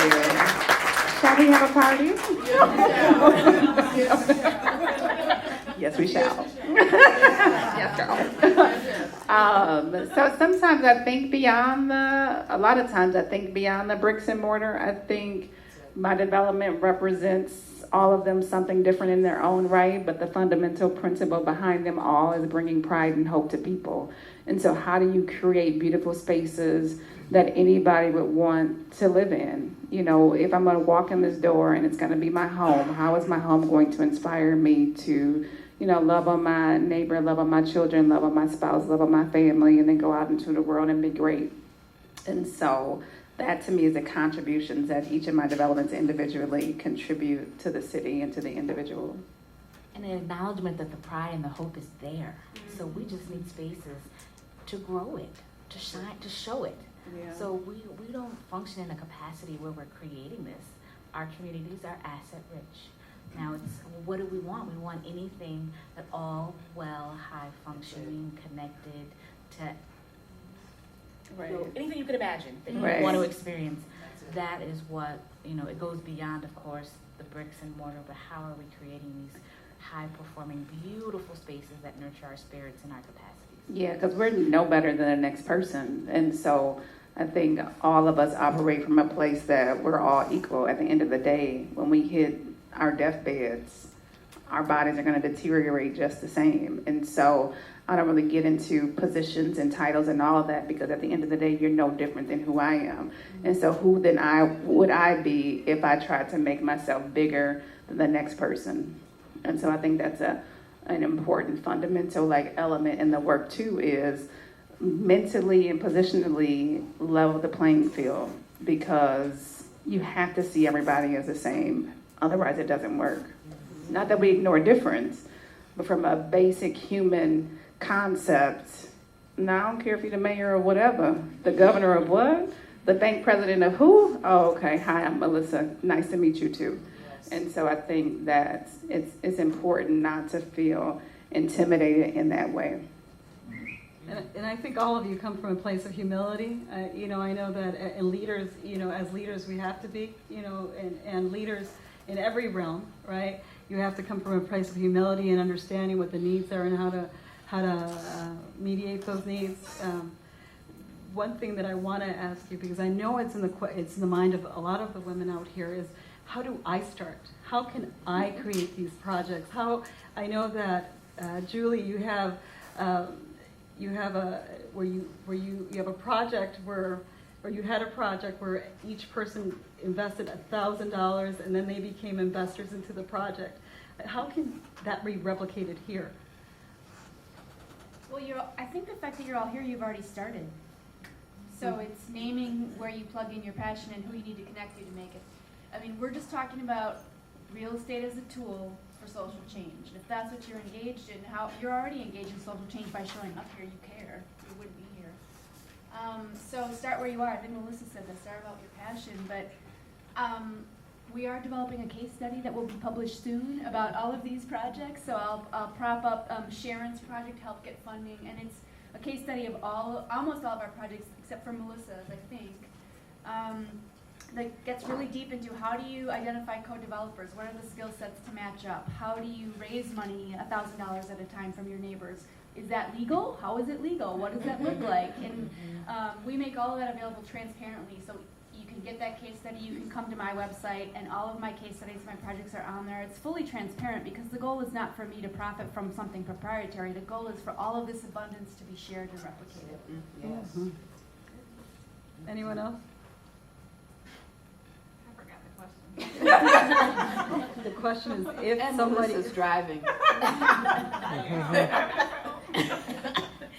Shall we have a party? Yes, we shall. Yes, girl. So sometimes I think beyond a lot of times I think beyond the bricks and mortar. I think my development represents all of them something different in their own right, but the fundamental principle behind them all is bringing pride and hope to people. And so how do you create beautiful spaces that anybody would want to live in? You know, if I'm going to walk in this door and it's going to be my home, how is my home going to inspire me to, you know, love on my neighbor, love on my children, love on my spouse, love on my family, and then go out into the world and be great? And so that to me is the contributions that each of my developments individually contribute to the city and to the individual. And an acknowledgement that the pride and the hope is there. So we just need spaces to grow it, to shine, to show it. Yeah. So we don't function in a capacity where we're creating this. Our communities are asset rich. Now it's, what do we want? We want anything that all well, high functioning, connected to anything you could imagine that you want to experience. That is what, you know, it goes beyond, of course, the bricks and mortar, but how are we creating these high performing, beautiful spaces that nurture our spirits and our capacities? Yeah, because we're no better than the next person. And so I think all of us operate from a place that we're all equal. At the end of the day, when we hit our deathbeds, our bodies are going to deteriorate just the same. And so I don't really get into positions and titles and all of that, because at the end of the day, you're no different than who I am. And so who then would I be if I tried to make myself bigger than the next person? And so I think that's an important fundamental element in the work too, is mentally and positionally level the playing field, because you have to see everybody as the same. Otherwise it doesn't work. Not that we ignore difference, but from a basic human concept, now I don't care if you're the mayor or whatever, the governor of what? The bank president of who? Oh, okay. Hi, I'm Melissa. Nice to meet you too. And so I think that it's important not to feel intimidated in that way. And I think all of you come from a place of humility. You know, I know that leaders, you know, as leaders we have to be, you know, and leaders in every realm, right? You have to come from a place of humility and understanding what the needs are and how to mediate those needs. One thing that I want to ask you, because I know it's in the mind of a lot of the women out here, is how do I start? How can I create these projects? I know that Julie, you have a project where each person invested $1,000 and then they became investors into the project. How can that be replicated here? Well, I think the fact that you're all here, you've already started. So it's naming where you plug in your passion and who you need to connect to make it. I mean, we're just talking about real estate as a tool for social change. And if that's what you're engaged in, how you're already engaged in social change by showing up here, you care. You wouldn't be here. So start where you are. I think Melissa said that. Start about your passion. But we are developing a case study that will be published soon about all of these projects. So I'll prop up Sharon's project, help get funding, and it's a case study of almost all of our projects except for Melissa's, I think. That gets really deep into how do you identify co-developers? What are the skill sets to match up? How do you raise money $1,000 at a time from your neighbors? Is that legal? How is it legal? What does that look like? And we make all of that available transparently, so You can get that case study, you can come to my website, and all of my case studies, my projects are on there. It's fully transparent because the goal is not for me to profit from something proprietary. The goal is for all of this abundance to be shared and replicated. Yes. Anyone else? I forgot the question. The question is if And somebody... Melissa's driving.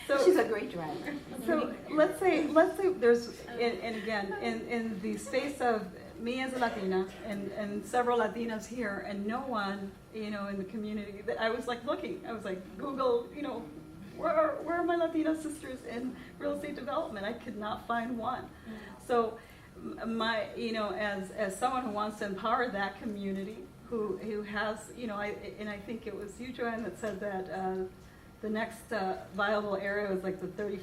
So, She's a great driver. So let's say there's, and again, in the space of me as a Latina and several Latinas here, and no one, in the community, that I was like looking, I was like, Google, where are my Latina sisters in real estate development? I could not find one. So my, as someone who wants to empower that community, who has, and I think it was you, Joanne, that said that the next viable area was like the 30,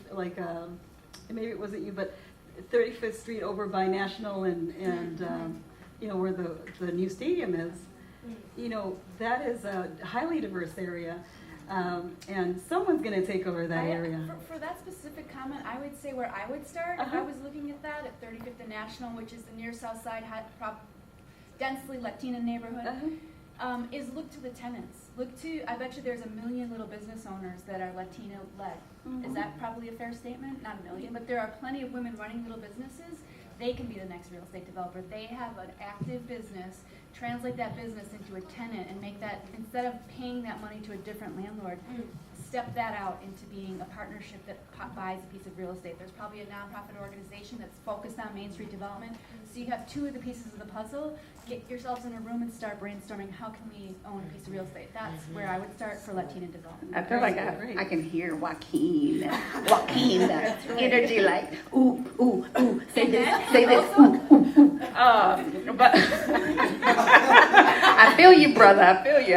maybe it wasn't you, but 35th Street over by National and where the new stadium is. That is a highly diverse area, and someone's going to take over that area. For that specific comment, I would say where I would start, if I was looking at that, at 35th and National, which is the near south side, densely Latina neighborhood, is look to the tenants. I bet you there's a million little business owners that are Latino-led. Is that probably a fair statement? Not a million, but there are plenty of women running little businesses. They can be the next real estate developer. They have an active business, translate that business into a tenant and make that, instead of paying that money to a different landlord, step that out into being a partnership that buys a piece of real estate. There's probably a nonprofit organization that's focused on Main Street development. So you have two of the pieces of the puzzle. Get yourselves in a room and start brainstorming, how can we own a piece of real estate? That's where I would start for Latina development. I feel like I can hear Joaquin, the energy like, ooh, ooh, ooh, say this, ooh, ooh, ooh. But I feel you, brother, I feel you.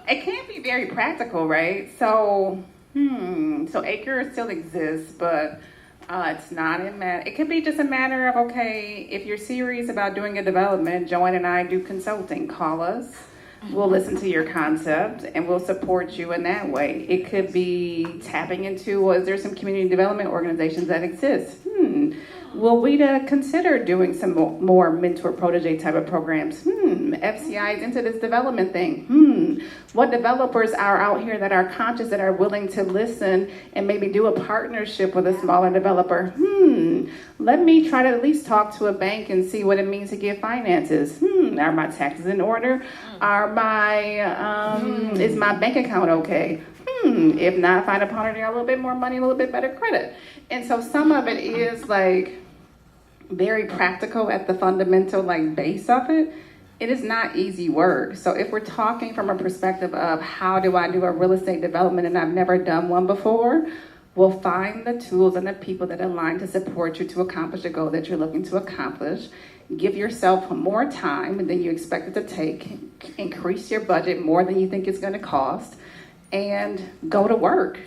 It can be very practical, right? So acres still exists, but it's not it could be just a matter of, okay, if you're serious about doing a development, Joanne and I do consulting. Call us. We'll listen to your concept and we'll support you in that way. It could be tapping into, is there some community development organizations that exist? Will we consider doing some more mentor protege type of programs? FCI is into this development thing. What developers are out here that are conscious, that are willing to listen and maybe do a partnership with a smaller developer? Let me try to at least talk to a bank and see what it means to get finances. Are my taxes in order? Is my bank account okay? If not, find a partner that got a little bit more money, a little bit better credit. And so some of it is like very practical at the fundamental base of it. It is not easy work. So if we're talking from a perspective of how do I do a real estate development and I've never done one before, we'll find the tools and the people that align to support you to accomplish the goal that you're looking to accomplish. Give yourself more time than you expect it to take. Increase your budget more than you think it's going to cost. And go to work.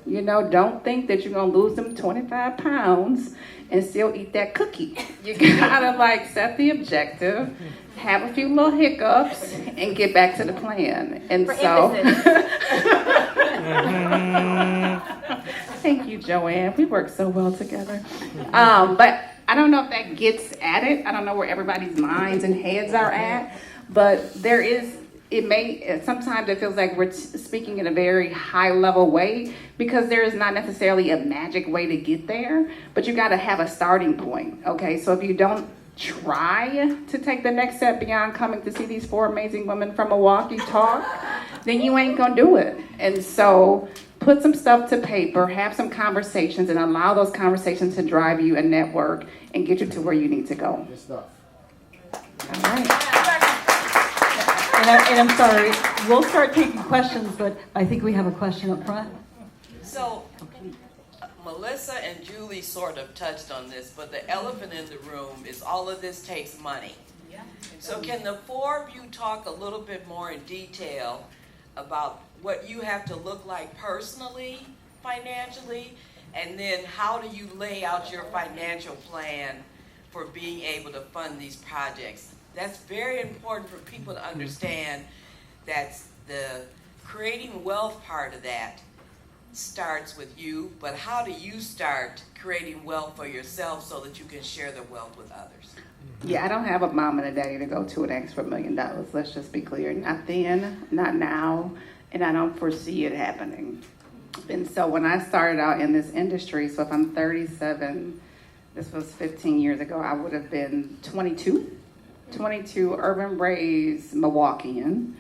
Don't think that you're going to lose them 25 pounds and still eat that cookie. You gotta set the objective, have a few little hiccups, and get back to the plan. And thank you, Joanne. We work so well together. But I don't know if that gets at it. I don't know where everybody's minds and heads are at, but sometimes it feels like we're speaking in a very high level way because there is not necessarily a magic way to get there, but you got to have a starting point. Okay, so if you don't try to take the next step beyond coming to see these four amazing women from Milwaukee talk, then you ain't gonna do it. And so put some stuff to paper, have some conversations, and allow those conversations to drive you a network and get you to where you need to go. Good stuff. All right. And I'm sorry, we'll start taking questions, but I think we have a question up front. So, Melissa and Julie sort of touched on this, but the elephant in the room is all of this takes money. So can the four of you talk a little bit more in detail about what you have to look like personally, financially, and then how do you lay out your financial plan for being able to fund these projects? That's very important for people to understand that the creating wealth part of that starts with you, but how do you start creating wealth for yourself so that you can share the wealth with others? Yeah, I don't have a mom and a daddy to go to and ask for $1 million. Let's just be clear. Not then, not now, and I don't foresee it happening. And so when I started out in this industry, so if I'm 37, this was 15 years ago, I would have been 22, urban raised Milwaukeean.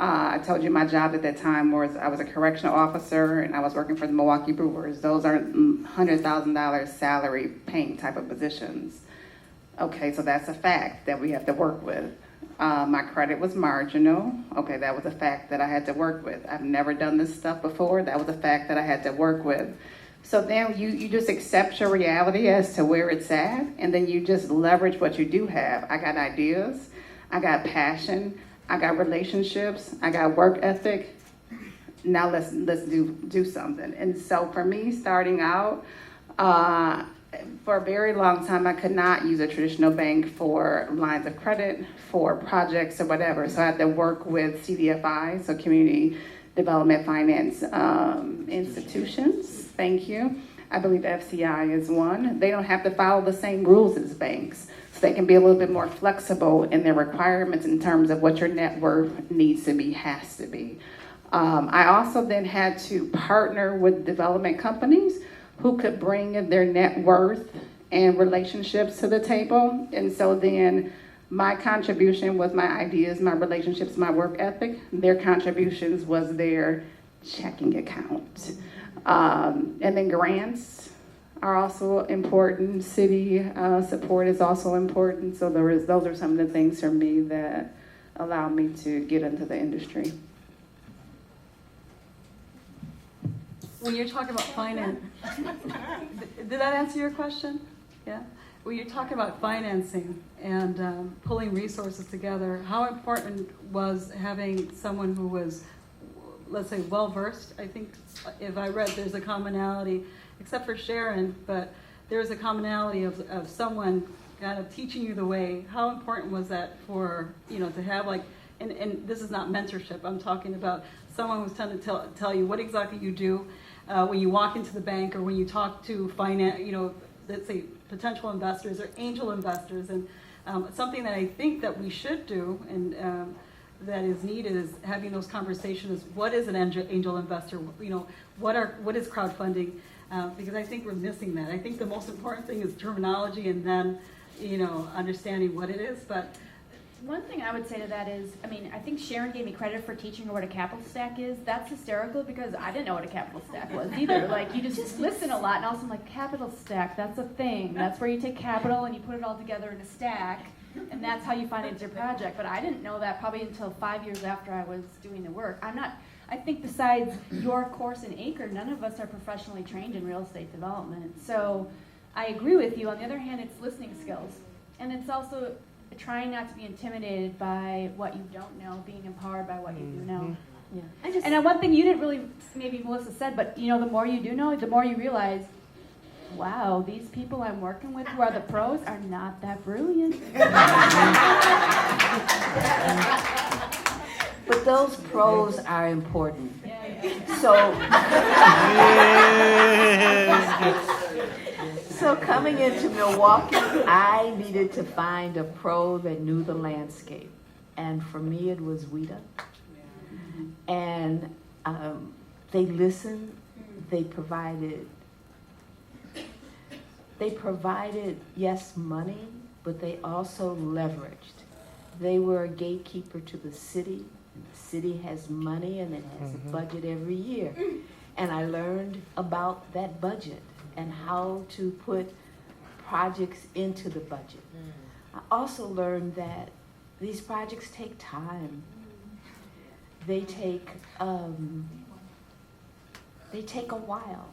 I told you my job at that time was I was a correctional officer and I was working for the Milwaukee Brewers. Those aren't $100,000 salary paying type of positions. Okay, so that's a fact that we have to work with. My credit was marginal. Okay, that was a fact that I had to work with. I've never done this stuff before. That was a fact that I had to work with. So then you just accept your reality as to where it's at, and then you just leverage what you do have. I got ideas, I got passion, I got relationships, I got work ethic. Now let's do something. And so for me, starting out, for a very long time, I could not use a traditional bank for lines of credit, for projects or whatever. So I had to work with CDFI, so Community Development Finance institutions. Thank you. I believe FCI is one. They don't have to follow the same rules as banks. So they can be a little bit more flexible in their requirements in terms of what your net worth needs to be, has to be. I also then had to partner with development companies who could bring their net worth and relationships to the table. And so then my contribution was my ideas, my relationships, my work ethic. Their contributions was their checking account. And then grants are also important. City support is also important. So those are some of the things for me that allow me to get into the industry. When you're talking about finance, did that answer your question? Yeah? When you're talking about financing and pulling resources together, how important was having someone who was, let's say, well-versed? I think if I read, there's a commonality, except for Sharon, but there's a commonality of someone kind of teaching you the way. How important was that for, to have like, and this is not mentorship, I'm talking about someone who's trying to tell you what exactly you do when you walk into the bank or when you talk to finance, let's say potential investors or angel investors. And something that I think that we should do and that is needed is having those conversations. What is an angel investor? What is crowdfunding? Because I think we're missing that. I think the most important thing is terminology and then, understanding what it is. But one thing I would say to that is, I think Sharon gave me credit for teaching her what a capital stack is. That's hysterical because I didn't know what a capital stack was either. Like, you just listen a lot, and also I'm like, capital stack, that's a thing. That's where you take capital and you put it all together in a stack, and that's how you finance your project. But I didn't know that probably until 5 years after I was doing the work. I think besides your course in ACRE, none of us are professionally trained in real estate development. So I agree with you. On the other hand, it's listening skills. And it's also trying not to be intimidated by what you don't know, being empowered by what you do know. Yeah. And one thing you didn't really, maybe Melissa said, but the more you do know, the more you realize, wow, these people I'm working with who are the pros are not that brilliant. But those pros are important. So coming into Milwaukee, I needed to find a pro that knew the landscape. And for me, it was Weta. And they listened, they provided, yes, money, but they also leveraged. They were a gatekeeper to the city. The city has money and it has a budget every year. And I learned about that budget and how to put projects into the budget. I also learned that these projects take time. They take a while.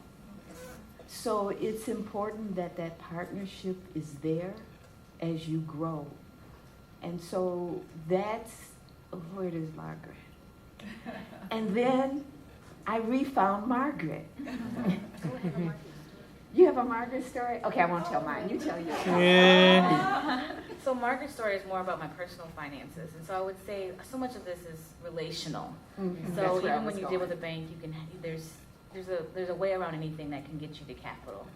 So it's important that that partnership is there as you grow. And so that's, where is Margaret? And then I refound Margaret. You have a Margaret story? Okay, I won't tell mine. You tell yours. So Margaret's story is more about my personal finances, and so I would say so much of this is relational. So even when you deal with a bank, there's there's a way around anything that can get you to capital.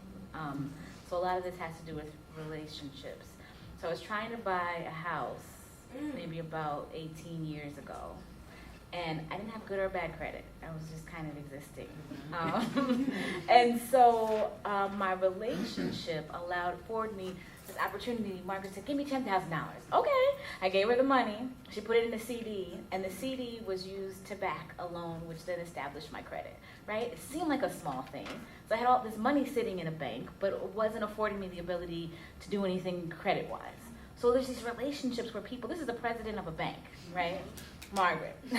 So a lot of this has to do with relationships. So I was trying to buy a house maybe about 18 years ago. And I didn't have good or bad credit. I was just kind of existing. And so my relationship afforded me this opportunity. Margaret said, give me $10,000. Okay. I gave her the money. She put it in a CD, and the CD was used to back a loan, which then established my credit, right? It seemed like a small thing. So I had all this money sitting in a bank, but it wasn't affording me the ability to do anything credit-wise. So there's these relationships where people, this is the president of a bank, right? Margaret. Who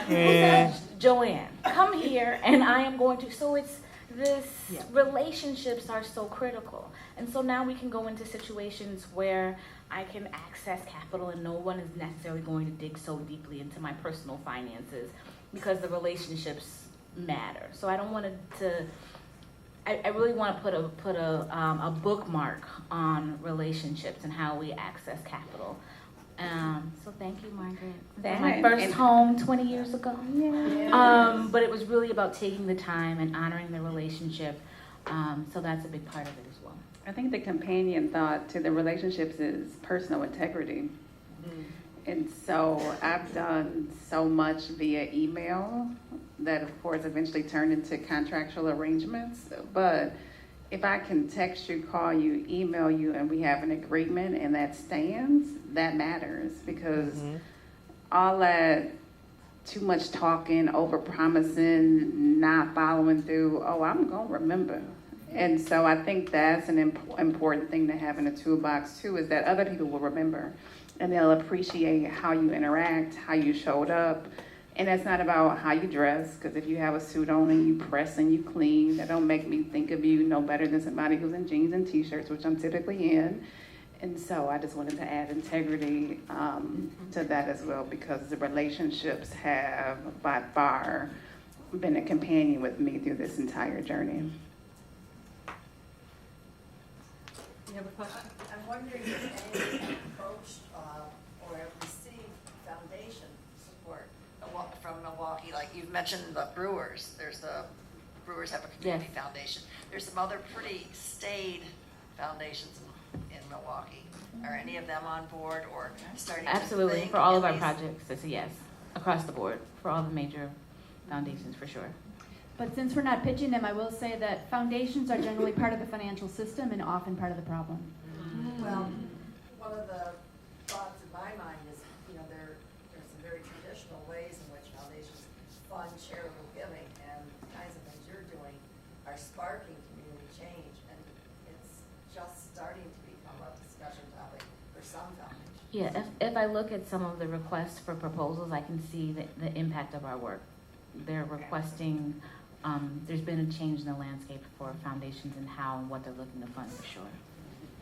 says, Joanne, come here and I am going to, so it's this, relationships are so critical. And so now we can go into situations where I can access capital and no one is necessarily going to dig so deeply into my personal finances because the relationships matter. So I don't want to I really want to put a bookmark on relationships and how we access capital. So thank you, Margaret. My first home 20 years ago. Yeah. But it was really about taking the time and honoring the relationship. So that's a big part of it as well. I think the companion thought to the relationships is personal integrity. Mm-hmm. And so I've done so much via email that, of course, eventually turned into contractual arrangements. But if I can text you, call you, email you, and we have an agreement and that stands, that matters. Because all that too much talking, over-promising, not following through, I'm going to remember. And so I think that's an important thing to have in a toolbox, too, is that other people will remember. And they'll appreciate how you interact, how you showed up. And it's not about how you dress, because if you have a suit on and you press and you clean, that don't make me think of you no better than somebody who's in jeans and t-shirts, which I'm typically in. And so I just wanted to add integrity to that as well, because the relationships have by far been a companion with me through this entire journey. You have a question? I'm wondering if any have approached or have received foundation support from Milwaukee. Like you've mentioned the Brewers. Brewers have a community foundation. There's some other pretty staid foundations in Milwaukee. Are any of them on board or starting Absolutely. to think? For all of our projects, it's a yes. Across the board. For all the major foundations, for sure. But since we're not pitching them, I will say that foundations are generally part of the financial system and often part of the problem. Well, one of the thoughts in my mind is, there's some very traditional ways in which foundations fund charitable giving, and the kinds of things you're doing are sparking community change, and it's just starting to become a discussion topic for some foundations. Yeah, if I look at some of the requests for proposals, I can see the impact of our work. They're requesting, there's been a change in the landscape for foundations and how and what they're looking to fund for sure.